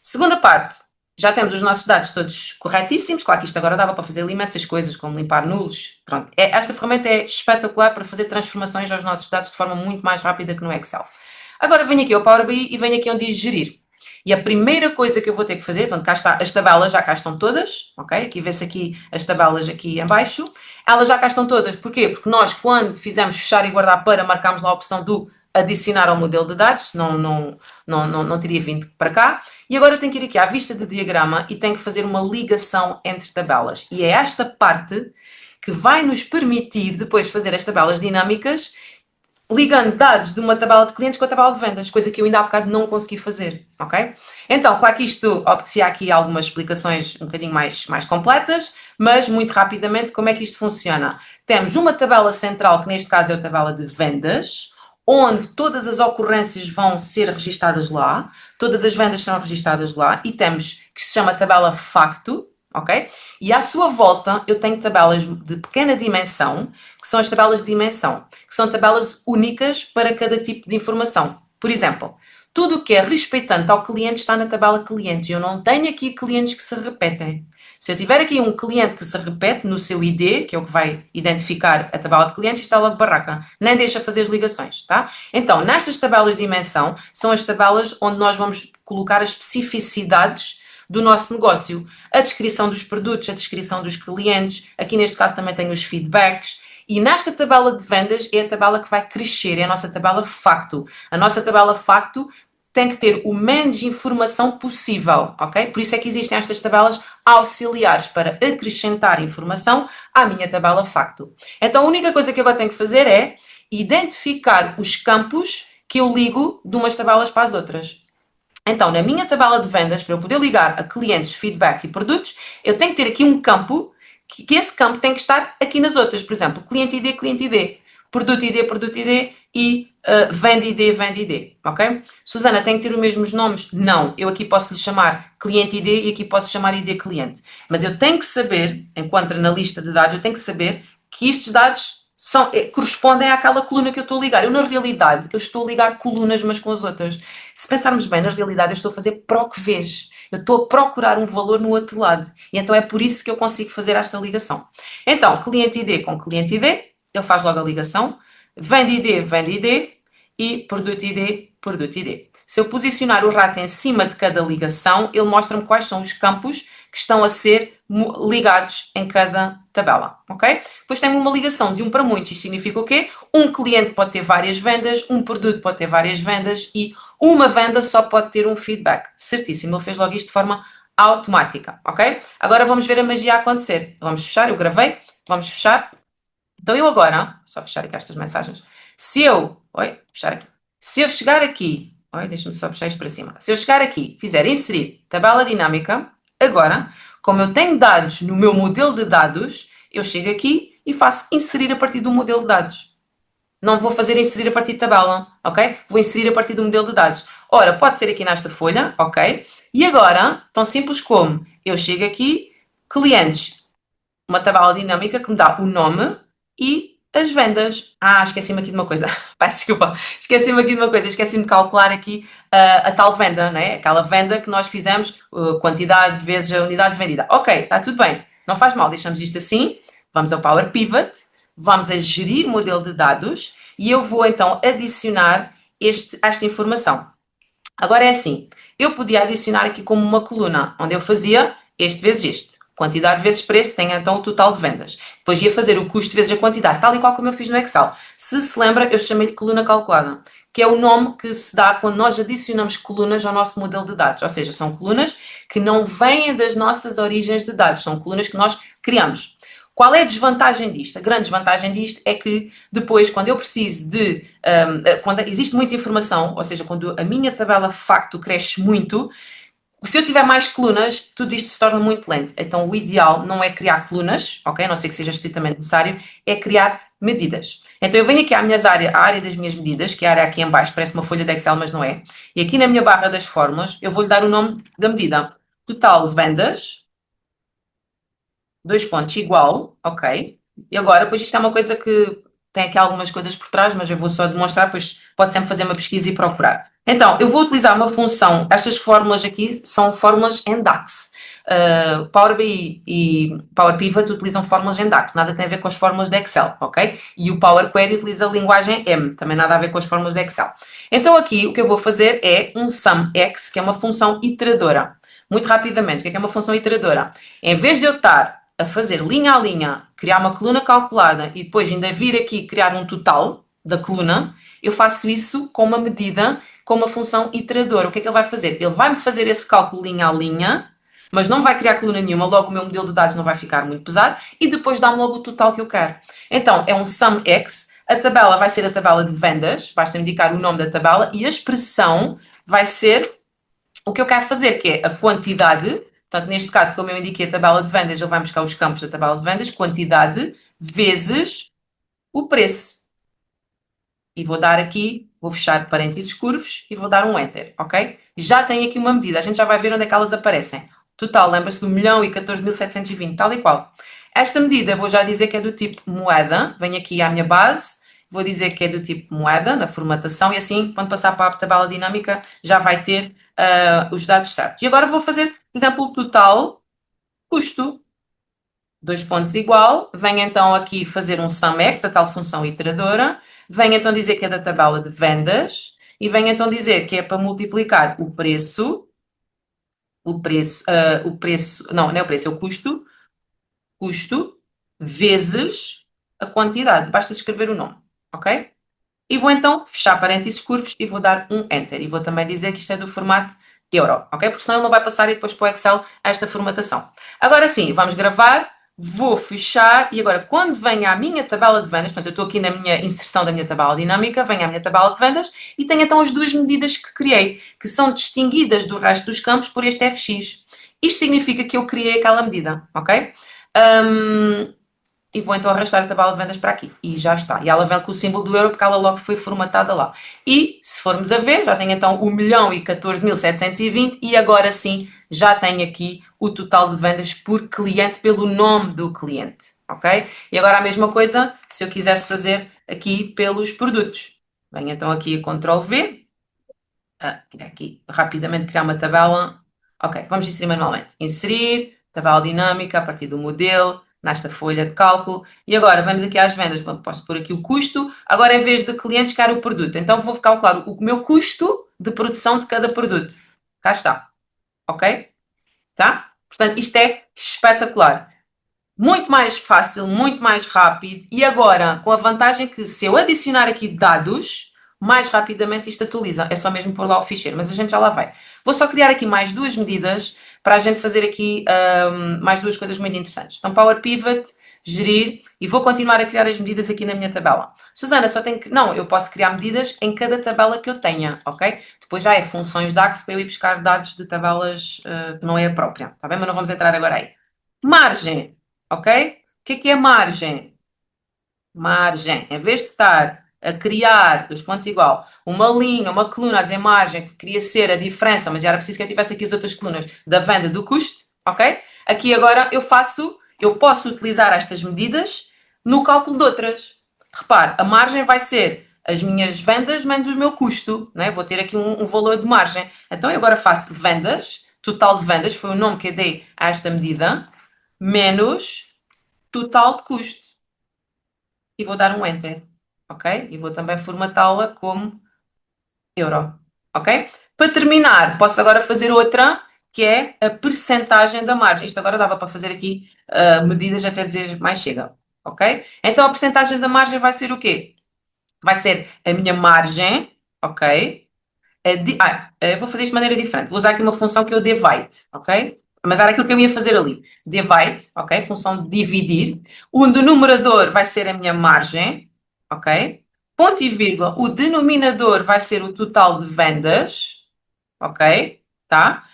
Segunda parte, já temos os nossos dados todos corretíssimos. Claro que isto agora dava para fazer imensas coisas, como limpar nulos. Pronto. Esta ferramenta é espetacular para fazer transformações aos nossos dados de forma muito mais rápida que no Excel. Agora venho aqui ao Power BI e venho aqui onde diz gerir. E a primeira coisa que eu vou ter que fazer, portanto, cá está, as tabelas já cá estão todas, ok? Aqui vê-se aqui as tabelas aqui em baixo. Elas já cá estão todas. Porquê? Porque nós, quando fizemos fechar e guardar para, marcámos lá a opção do adicionar ao modelo de dados, não teria vindo para cá. E agora eu tenho que ir aqui à vista de diagrama e tenho que fazer uma ligação entre tabelas. E é esta parte que vai nos permitir depois fazer as tabelas dinâmicas, ligando dados de uma tabela de clientes com a tabela de vendas, coisa que eu ainda há bocado não consegui fazer, ok? Então, claro que isto obedecia aqui algumas explicações um bocadinho mais completas, mas muito rapidamente como é que isto funciona? Temos uma tabela central, que neste caso é a tabela de vendas, onde todas as ocorrências vão ser registadas lá, todas as vendas são registadas lá, e temos que se chama tabela facto, ok? E à sua volta eu tenho tabelas de pequena dimensão, que são as tabelas de dimensão, que são tabelas únicas para cada tipo de informação. Por exemplo, tudo o que é respeitante ao cliente está na tabela clientes. Eu não tenho aqui clientes que se repetem. Se eu tiver aqui um cliente que se repete no seu ID, que é o que vai identificar a tabela de clientes, está logo barraca. Nem deixa fazer as ligações, tá? Então, nestas tabelas de dimensão, são as tabelas onde nós vamos colocar as especificidades do nosso negócio. A descrição dos produtos, a descrição dos clientes, aqui neste caso também tenho os feedbacks. E nesta tabela de vendas é a tabela que vai crescer, é a nossa tabela facto. A nossa tabela facto tem que ter o menos informação possível, ok? Por isso é que existem estas tabelas auxiliares para acrescentar informação à minha tabela facto. Então a única coisa que eu agora tenho que fazer é identificar os campos que eu ligo de umas tabelas para as outras. Então, na minha tabela de vendas, para eu poder ligar a clientes, feedback e produtos, eu tenho que ter aqui um campo, que esse campo tem que estar aqui nas outras. Por exemplo, cliente ID, produto ID e venda ID, ok? Susana, tem que ter os mesmos nomes? Não. Eu aqui posso lhe chamar cliente ID e aqui posso chamar ID cliente. Mas eu tenho que saber, enquanto analista de dados, eu tenho que saber que estes dados correspondem àquela coluna que eu estou a ligar. Eu, na realidade, eu estou a ligar colunas umas com as outras. Se pensarmos bem, na realidade, eu estou a fazer PROC-Vs. Eu estou a procurar um valor no outro lado. E então é por isso que eu consigo fazer esta ligação. Então, cliente ID com cliente ID, ele faz logo a ligação. Vende ID, vende ID. E produto ID, produto ID. Se eu posicionar o rato em cima de cada ligação, ele mostra-me quais são os campos que estão a ser ligados em cada tabela, ok? Depois tenho uma ligação de um para muitos. Isto significa o quê? Um cliente pode ter várias vendas, um produto pode ter várias vendas e uma venda só pode ter um feedback. Certíssimo, ele fez logo isto de forma automática, ok? Agora vamos ver a magia acontecer. Vamos fechar, eu gravei, vamos fechar. Então eu agora, só fechar aqui estas mensagens, fechar aqui. Se eu chegar aqui, deixa-me só puxar isto para cima. Se eu chegar aqui, fizer inserir tabela dinâmica, agora, como eu tenho dados no meu modelo de dados, eu chego aqui e faço inserir a partir do modelo de dados. Não vou fazer inserir a partir de tabela, ok? Vou inserir a partir do modelo de dados. Ora, pode ser aqui nesta folha, ok? E agora, tão simples como eu chego aqui, clientes, uma tabela dinâmica que me dá o nome e as vendas. Esqueci-me aqui de uma coisa. Peço desculpa. Esqueci-me aqui de uma coisa. Esqueci-me de calcular aqui a tal venda, não é? Aquela venda que nós fizemos, quantidade vezes a unidade vendida. Ok, está tudo bem. Não faz mal. Deixamos isto assim. Vamos ao Power Pivot. Vamos a gerir modelo de dados e eu vou então adicionar esta informação. Agora é assim. Eu podia adicionar aqui como uma coluna, onde eu fazia este vezes este. Quantidade vezes preço, tem então o total de vendas. Depois ia fazer o custo vezes a quantidade, tal e qual como eu fiz no Excel. Se lembra, eu chamei-lhe coluna calculada, que é o nome que se dá quando nós adicionamos colunas ao nosso modelo de dados. Ou seja, são colunas que não vêm das nossas origens de dados, são colunas que nós criamos. Qual é a desvantagem disto? A grande desvantagem disto é que depois, quando eu preciso quando existe muita informação, ou seja, quando a minha tabela facto cresce muito, se eu tiver mais colunas, tudo isto se torna muito lento. Então, o ideal não é criar colunas, ok? A não ser que seja estritamente necessário, é criar medidas. Então, eu venho aqui à a área das minhas medidas, que é a área aqui em baixo, parece uma folha de Excel, mas não é. E aqui na minha barra das fórmulas, eu vou-lhe dar o nome da medida. Total vendas, 2 pontos, igual, ok? E agora, pois isto é uma coisa que tem aqui algumas coisas por trás, mas eu vou só demonstrar, pois pode sempre fazer uma pesquisa e procurar. Então, eu vou utilizar uma função, estas fórmulas aqui são fórmulas em DAX. Power BI e Power Pivot utilizam fórmulas em DAX, nada tem a ver com as fórmulas de Excel, ok? E o Power Query utiliza a linguagem M, também nada a ver com as fórmulas de Excel. Então aqui o que eu vou fazer é um SUMX, que é uma função iteradora. Muito rapidamente, o que é uma função iteradora? Em vez de eu estar a fazer linha a linha, criar uma coluna calculada e depois ainda vir aqui criar um total da coluna, eu faço isso com uma medida, com uma função iteradora. O que é que ele vai fazer? Ele vai-me fazer esse cálculo linha a linha, mas não vai criar coluna nenhuma, logo o meu modelo de dados não vai ficar muito pesado e depois dá-me logo o total que eu quero. Então, é um SUMX, a tabela vai ser a tabela de vendas, basta indicar o nome da tabela e a expressão vai ser o que eu quero fazer, que é a quantidade. Portanto, neste caso, como eu indiquei a tabela de vendas, ele vai buscar os campos da tabela de vendas, quantidade vezes o preço. E vou dar aqui, vou fechar parênteses curvos e vou dar um Enter, ok? Já tenho aqui uma medida, a gente já vai ver onde é que elas aparecem. Total, lembra-se do 1.014.720, tal e qual. Esta medida vou já dizer que é do tipo moeda, venho aqui à minha base, vou dizer que é do tipo moeda, na formatação, e assim, quando passar para a tabela dinâmica, já vai ter os dados certos. E agora vou fazer, por exemplo, o total custo. 2 pontos igual, venho então aqui fazer um SUMX, a tal função iteradora, venho então dizer que é da tabela de vendas, e venho então dizer que é para multiplicar não é o preço, é o custo, vezes a quantidade, basta escrever o nome, ok? E vou então fechar parênteses curvos e vou dar um Enter. E vou também dizer que isto é do formato Euro, ok? Porque senão ele não vai passar e depois para o Excel esta formatação. Agora sim, vamos gravar, vou fechar e agora quando venha a minha tabela de vendas, portanto eu estou aqui na minha inserção da minha tabela dinâmica, venho à minha tabela de vendas e tenho então as duas medidas que criei, que são distinguidas do resto dos campos por este FX. Isto significa que eu criei aquela medida, ok? e vou então arrastar a tabela de vendas para aqui. E já está. E ela vem com o símbolo do euro porque ela logo foi formatada lá. E, se formos a ver, já tenho então 1.014.720 e agora sim já tenho aqui o total de vendas por cliente pelo nome do cliente. Ok? E agora a mesma coisa se eu quisesse fazer aqui pelos produtos. Venho então aqui a Ctrl V. Aqui rapidamente criar uma tabela. Ok, vamos inserir manualmente. Inserir, tabela dinâmica a partir do modelo, nesta folha de cálculo. E agora vamos aqui às vendas. Posso pôr aqui o custo. Agora, em vez de clientes, quero o produto. Então vou calcular o meu custo de produção de cada produto. Cá está. Ok? Tá? Portanto, isto é espetacular. Muito mais fácil, muito mais rápido e agora com a vantagem que se eu adicionar aqui dados, mais rapidamente isto atualiza. É só mesmo pôr lá o ficheiro, mas a gente já lá vai. Vou só criar aqui mais duas medidas para a gente fazer aqui mais duas coisas muito interessantes. Então Power Pivot, gerir e vou continuar a criar as medidas aqui na minha tabela. Susana, só tenho que... Não, eu posso criar medidas em cada tabela que eu tenha, ok? Depois já é funções DAX para eu ir buscar dados de tabelas que não é a própria, tá bem? Mas não vamos entrar agora aí. Margem. Ok? O que é margem? Margem. Em vez de estar a criar, dois pontos igual, uma linha, uma coluna a dizer margem, que queria ser a diferença, mas já era preciso que eu tivesse aqui as outras colunas da venda do custo, ok? Aqui agora eu posso utilizar estas medidas no cálculo de outras. Repare, a margem vai ser as minhas vendas menos o meu custo, né? Vou ter aqui um valor de margem. Então eu agora faço vendas, total de vendas, foi o nome que eu dei a esta medida, menos total de custo. E vou dar um Enter, ok? E vou também formatá-la como euro, ok? Para terminar, posso agora fazer outra, que é a percentagem da margem. Isto agora dava para fazer aqui medidas até dizer mais chega, ok? Então a percentagem da margem vai ser o quê? Vai ser a minha margem, ok? Vou fazer isto de maneira diferente. Vou usar aqui uma função que é o divide, ok? Mas era aquilo que eu ia fazer ali. Divide, ok? Função de dividir. O numerador vai ser a minha margem, ok? Ponto e vírgula. O denominador vai ser o total de vendas, ok? Tá?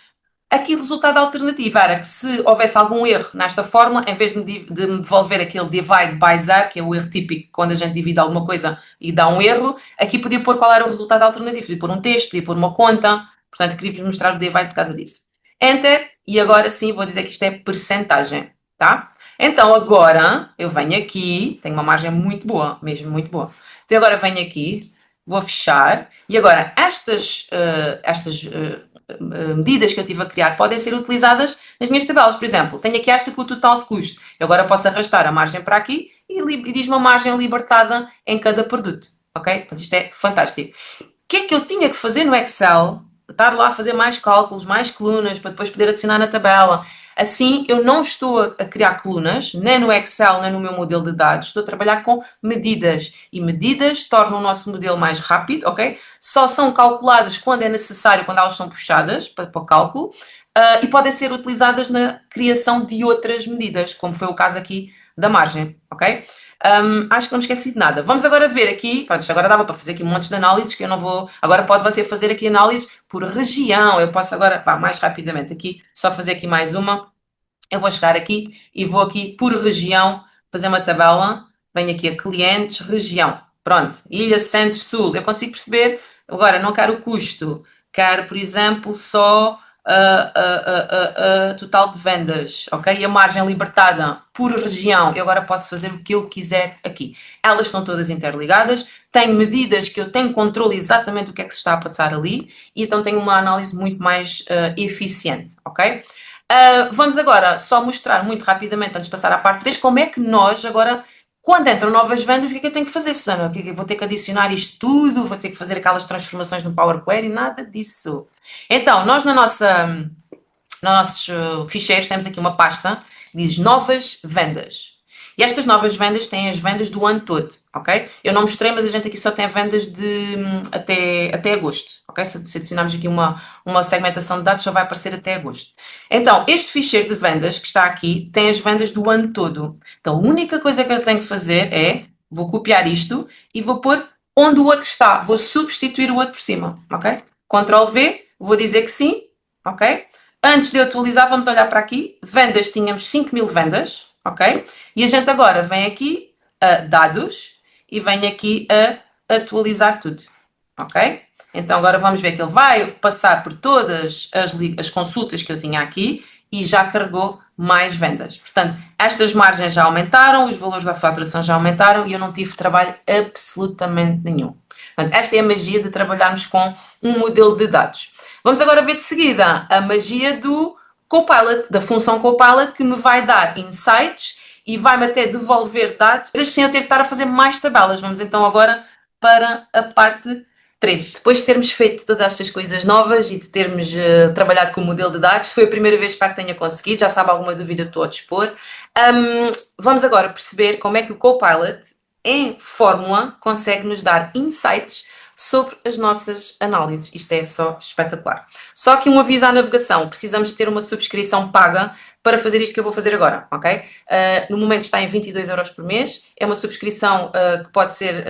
Aqui o resultado alternativo era que se houvesse algum erro nesta fórmula, em vez de me devolver aquele divide by zero, que é o erro típico quando a gente divide alguma coisa e dá um erro, aqui podia pôr qual era o resultado alternativo. Podia pôr um texto, podia pôr uma conta. Portanto, queria-vos mostrar o divide por causa disso. Enter, e agora sim vou dizer que isto é percentagem, tá? Então agora eu venho aqui, tenho uma margem muito boa, mesmo muito boa. Então agora venho aqui, vou fechar, e agora estas medidas que eu estive a criar podem ser utilizadas nas minhas tabelas. Por exemplo, tenho aqui esta com o total de custo. Eu agora posso arrastar a margem para aqui e diz-me a margem libertada em cada produto. Ok? Portanto, isto é fantástico. O que é que eu tinha que fazer no Excel? Estar lá a fazer mais cálculos, mais colunas, para depois poder adicionar na tabela. Assim, eu não estou a criar colunas, nem no Excel, nem no meu modelo de dados. Estou a trabalhar com medidas. E medidas tornam o nosso modelo mais rápido, ok? Só são calculadas quando é necessário, quando elas são puxadas para o cálculo, e podem ser utilizadas na criação de outras medidas, como foi o caso aqui da margem, ok? Acho que não me esqueci de nada. Vamos agora ver aqui, pronto, agora dava para fazer aqui um monte de análises que eu não vou, agora pode você fazer aqui análise por região, eu posso agora, mais rapidamente aqui, só fazer aqui mais uma, eu vou chegar aqui e vou aqui por região fazer uma tabela, venho aqui a clientes, região, pronto, Ilha, Centro, Sul, eu consigo perceber, agora não quero o custo, quero, por exemplo, só total de vendas, ok? E a margem libertada por região, eu agora posso fazer o que eu quiser aqui. Elas estão todas interligadas, tenho medidas que eu tenho controle exatamente do que é que se está a passar ali, e então tenho uma análise muito mais eficiente, ok? Vamos agora só mostrar muito rapidamente, antes de passar à parte 3, como é que nós agora, quando entram novas vendas, o que é que eu tenho que fazer, Susana? Vou ter que adicionar isto tudo, vou ter que fazer aquelas transformações no Power Query, nada disso. Então, nós nos nossos ficheiros temos aqui uma pasta que diz novas vendas. E estas novas vendas têm as vendas do ano todo, ok? Eu não mostrei, mas a gente aqui só tem vendas de até agosto, ok? Se adicionarmos aqui uma segmentação de dados, só vai aparecer até agosto. Então, este ficheiro de vendas que está aqui tem as vendas do ano todo. Então, a única coisa que eu tenho que fazer é, vou copiar isto e vou pôr onde o outro está. Vou substituir o outro por cima, ok? Ctrl V, vou dizer que sim, ok? Antes de eu atualizar, vamos olhar para aqui. Vendas, tínhamos 5.000 vendas, ok? E a gente agora vem aqui a dados e vem aqui a atualizar tudo, ok? Então agora vamos ver que ele vai passar por todas as consultas que eu tinha aqui e já carregou mais vendas. Portanto, estas margens já aumentaram, os valores da faturação já aumentaram e eu não tive trabalho absolutamente nenhum. Portanto, esta é a magia de trabalharmos com um modelo de dados. Vamos agora ver de seguida a magia do Copilot, da função Copilot, que me vai dar insights e vai-me até devolver dados, sem eu ter que estar a fazer mais tabelas. Vamos então agora para a parte 3. Depois de termos feito todas estas coisas novas e de termos trabalhado com o modelo de dados, se foi a primeira vez para que tenha conseguido, já sabe alguma dúvida, estou a dispor. Vamos agora perceber como é que o Copilot, em fórmula, consegue nos dar insights sobre as nossas análises. Isto é só espetacular. Só que um aviso à navegação, precisamos ter uma subscrição paga para fazer isto que eu vou fazer agora, ok? No momento está em 22 € por mês, é uma subscrição que pode ser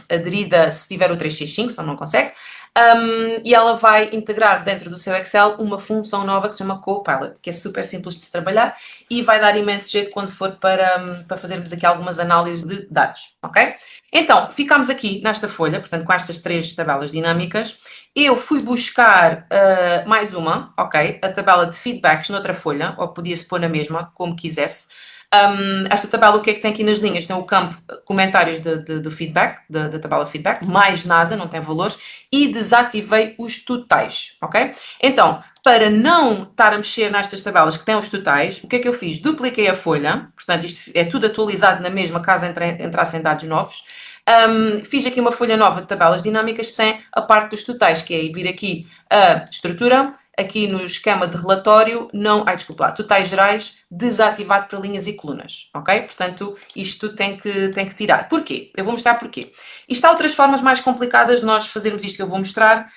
aderida se tiver o 365, senão não consegue, e ela vai integrar dentro do seu Excel uma função nova que se chama Copilot, que é super simples de se trabalhar e vai dar imenso jeito quando for para fazermos aqui algumas análises de dados, ok? Então, ficamos aqui nesta folha, portanto, com estas 3 tabelas dinâmicas. Eu fui buscar mais uma, ok? A tabela de feedbacks noutra folha, ou podia-se pôr na mesma, como quisesse. Esta tabela, o que é que tem aqui nas linhas? Tem o campo comentários de feedback, da tabela feedback, mais nada, não tem valores, e desativei os totais, ok? Então, para não estar a mexer nestas tabelas que têm os totais, o que é que eu fiz? Dupliquei a folha, portanto, isto é tudo atualizado na mesma, caso entrassem dados novos. Fiz aqui uma folha nova de tabelas dinâmicas sem a parte dos totais, que é vir aqui a estrutura, aqui no esquema de relatório, desculpa lá, totais gerais, desativado para linhas e colunas, ok? Portanto, isto tem que tirar. Porquê? Eu vou mostrar porquê. Isto há outras formas mais complicadas de nós fazermos isto que eu vou mostrar,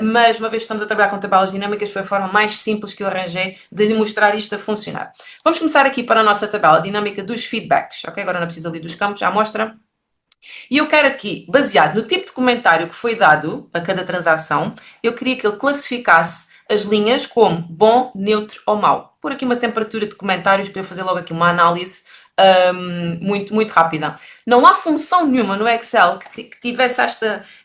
mas uma vez que estamos a trabalhar com tabelas dinâmicas, foi a forma mais simples que eu arranjei de lhe mostrar isto a funcionar. Vamos começar aqui para a nossa tabela dinâmica dos feedbacks, ok? Agora não precisa ali dos campos, já mostra. E eu quero aqui, baseado no tipo de comentário que foi dado a cada transação, eu queria que ele classificasse as linhas como bom, neutro ou mau. Por aqui uma temperatura de comentários para eu fazer logo aqui uma análise muito, muito rápida. Não há função nenhuma no Excel que tivesse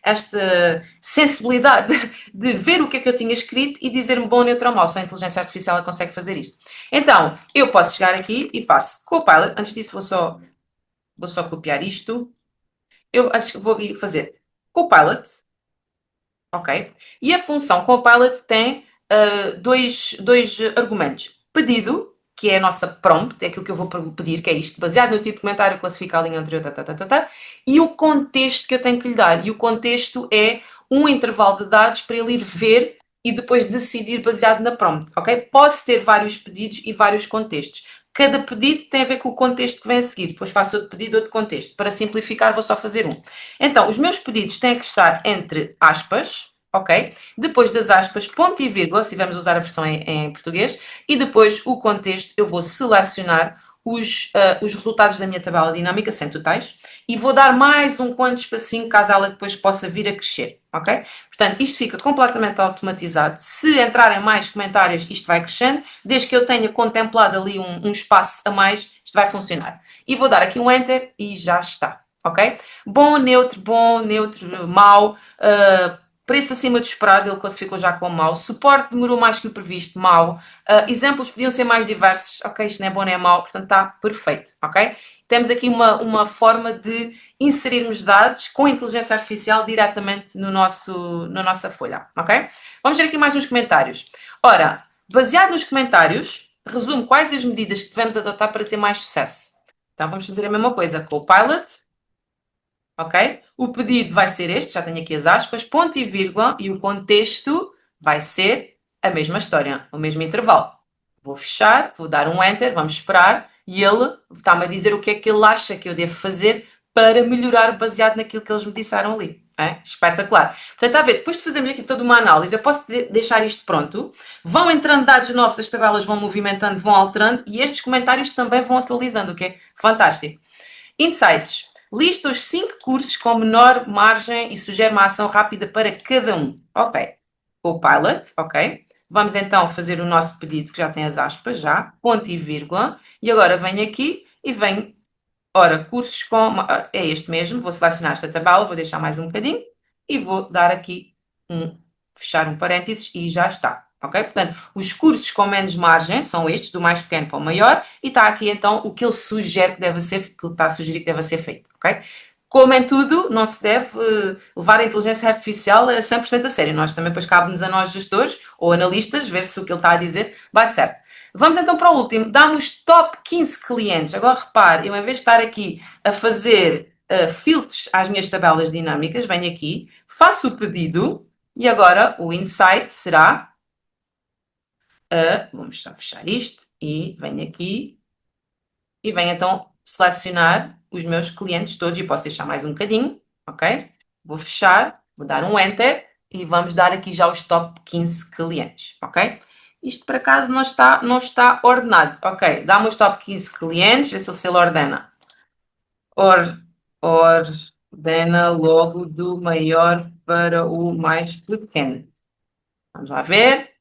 esta sensibilidade de ver o que é que eu tinha escrito e dizer-me bom, neutro ou mau. Só a inteligência artificial ela consegue fazer isto. Então, eu posso chegar aqui e faço Copilot. Antes disso, vou só copiar isto. Eu vou fazer Copilot, ok? E a função Copilot tem dois argumentos. Pedido, que é a nossa prompt, é aquilo que eu vou pedir, que é isto, baseado no tipo de comentário, classifica a linha anterior, e o contexto que eu tenho que lhe dar. E o contexto é um intervalo de dados para ele ir ver e depois decidir baseado na prompt, ok? Posso ter vários pedidos e vários contextos. Cada pedido tem a ver com o contexto que vem a seguir. Depois faço outro pedido, outro contexto. Para simplificar, vou só fazer um. Então, os meus pedidos têm que estar entre aspas, ok? Depois das aspas, ponto e vírgula, se tivermos a usar a versão em português. E depois o contexto, eu vou selecionar os resultados da minha tabela dinâmica, sem totais, e vou dar mais um quanto espacinho, caso ela depois possa vir a crescer, ok? Portanto, isto fica completamente automatizado. Se entrarem mais comentários, isto vai crescendo. Desde que eu tenha contemplado ali um espaço a mais, isto vai funcionar. E vou dar aqui um Enter e já está, ok? Bom, neutro, mau. Preço acima do esperado, ele classificou já como mau. Suporte demorou mais que o previsto, mau. Exemplos podiam ser mais diversos. Ok, isto não é bom nem é mau, portanto está perfeito, ok? Temos aqui uma forma de inserirmos dados com inteligência artificial diretamente na nossa folha, ok? Vamos ver aqui mais uns comentários. Ora, baseado nos comentários, resumo quais as medidas que devemos adotar para ter mais sucesso. Então vamos fazer a mesma coisa com o Pilot, ok? O pedido vai ser este, já tenho aqui as aspas, ponto e vírgula, e o contexto vai ser a mesma história, o mesmo intervalo. Vou fechar, vou dar um Enter, vamos esperar, e ele está-me a dizer o que é que ele acha que eu devo fazer para melhorar baseado naquilo que eles me disseram ali. É? Espetacular. Portanto, está a ver, depois de fazermos aqui toda uma análise, eu posso deixar isto pronto, vão entrando dados novos, as tabelas vão movimentando, vão alterando, e estes comentários também vão atualizando, o que é fantástico. Insights. Lista os 5 cursos com menor margem e sugere uma ação rápida para cada um. Ok. O Pilot, ok. Vamos então fazer o nosso pedido, que já tem as aspas, já, ponto e vírgula, e agora venho aqui e venho, ora, cursos com, é este mesmo, vou selecionar esta tabela, vou deixar mais um bocadinho, e vou dar aqui fechar um parênteses e já está. Ok? Portanto, os cursos com menos margem são estes, do mais pequeno para o maior, e está aqui então o que ele sugere que deve ser, que ele está a sugerir que deve ser feito. Ok? Como em tudo, não se deve levar a inteligência artificial a 100% a sério. Nós também, depois, cabe-nos a nós, gestores ou analistas, ver se o que ele está a dizer bate certo. Vamos então para o último. Dá-me top 15 clientes. Agora, repare, eu em vez de estar aqui a fazer filtros às minhas tabelas dinâmicas, venho aqui, faço o pedido e agora o insight será... vamos só fechar isto e venho aqui e venho então selecionar os meus clientes todos e posso deixar mais um bocadinho, ok? Vou fechar, vou dar um Enter e vamos dar aqui já os top 15 clientes, ok? Isto por acaso não está ordenado, ok? Dá-me os top 15 clientes, vê se ele ordena. Ordena logo do maior para o mais pequeno. Vamos lá ver.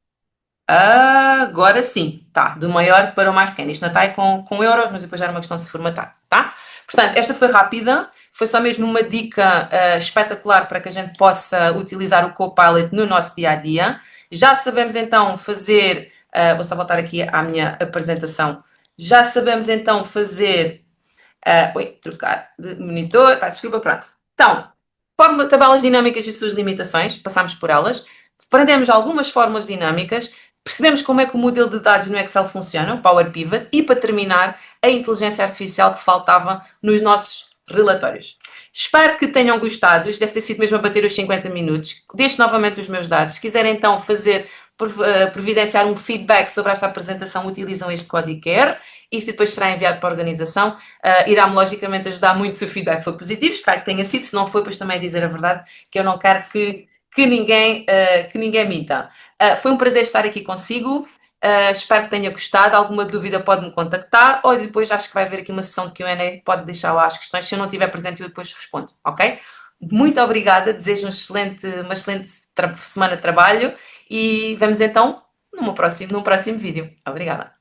Agora sim, tá, do maior para o mais pequeno. Isto não está aí com euros, mas depois já era uma questão de se formatar, tá? Portanto, esta foi rápida, foi só mesmo uma dica espetacular para que a gente possa utilizar o Copilot no nosso dia a dia. Já sabemos então fazer, vou só voltar aqui à minha apresentação. Já sabemos então fazer, trocar de monitor, desculpa, pronto. Então, tabelas dinâmicas e suas limitações, passámos por elas, aprendemos algumas fórmulas dinâmicas, percebemos como é que o modelo de dados no Excel funciona, o Power Pivot, e para terminar, a inteligência artificial que faltava nos nossos relatórios. Espero que tenham gostado, isto deve ter sido mesmo a bater os 50 minutos. Deixo novamente os meus dados. Se quiserem então providenciar um feedback sobre esta apresentação, utilizam este código QR. Isto depois será enviado para a organização. Irá-me logicamente ajudar muito se o feedback for positivo. Espero que tenha sido. Se não foi, depois também dizer a verdade, que eu não quero que ninguém minta. Foi um prazer estar aqui consigo. Espero que tenha gostado. Alguma dúvida pode-me contactar ou depois acho que vai haver aqui uma sessão de Q&A. Pode deixar lá as questões. Se eu não estiver presente, eu depois respondo. Ok? Muito obrigada. Desejo uma excelente semana de trabalho e vemos então num próximo vídeo. Obrigada.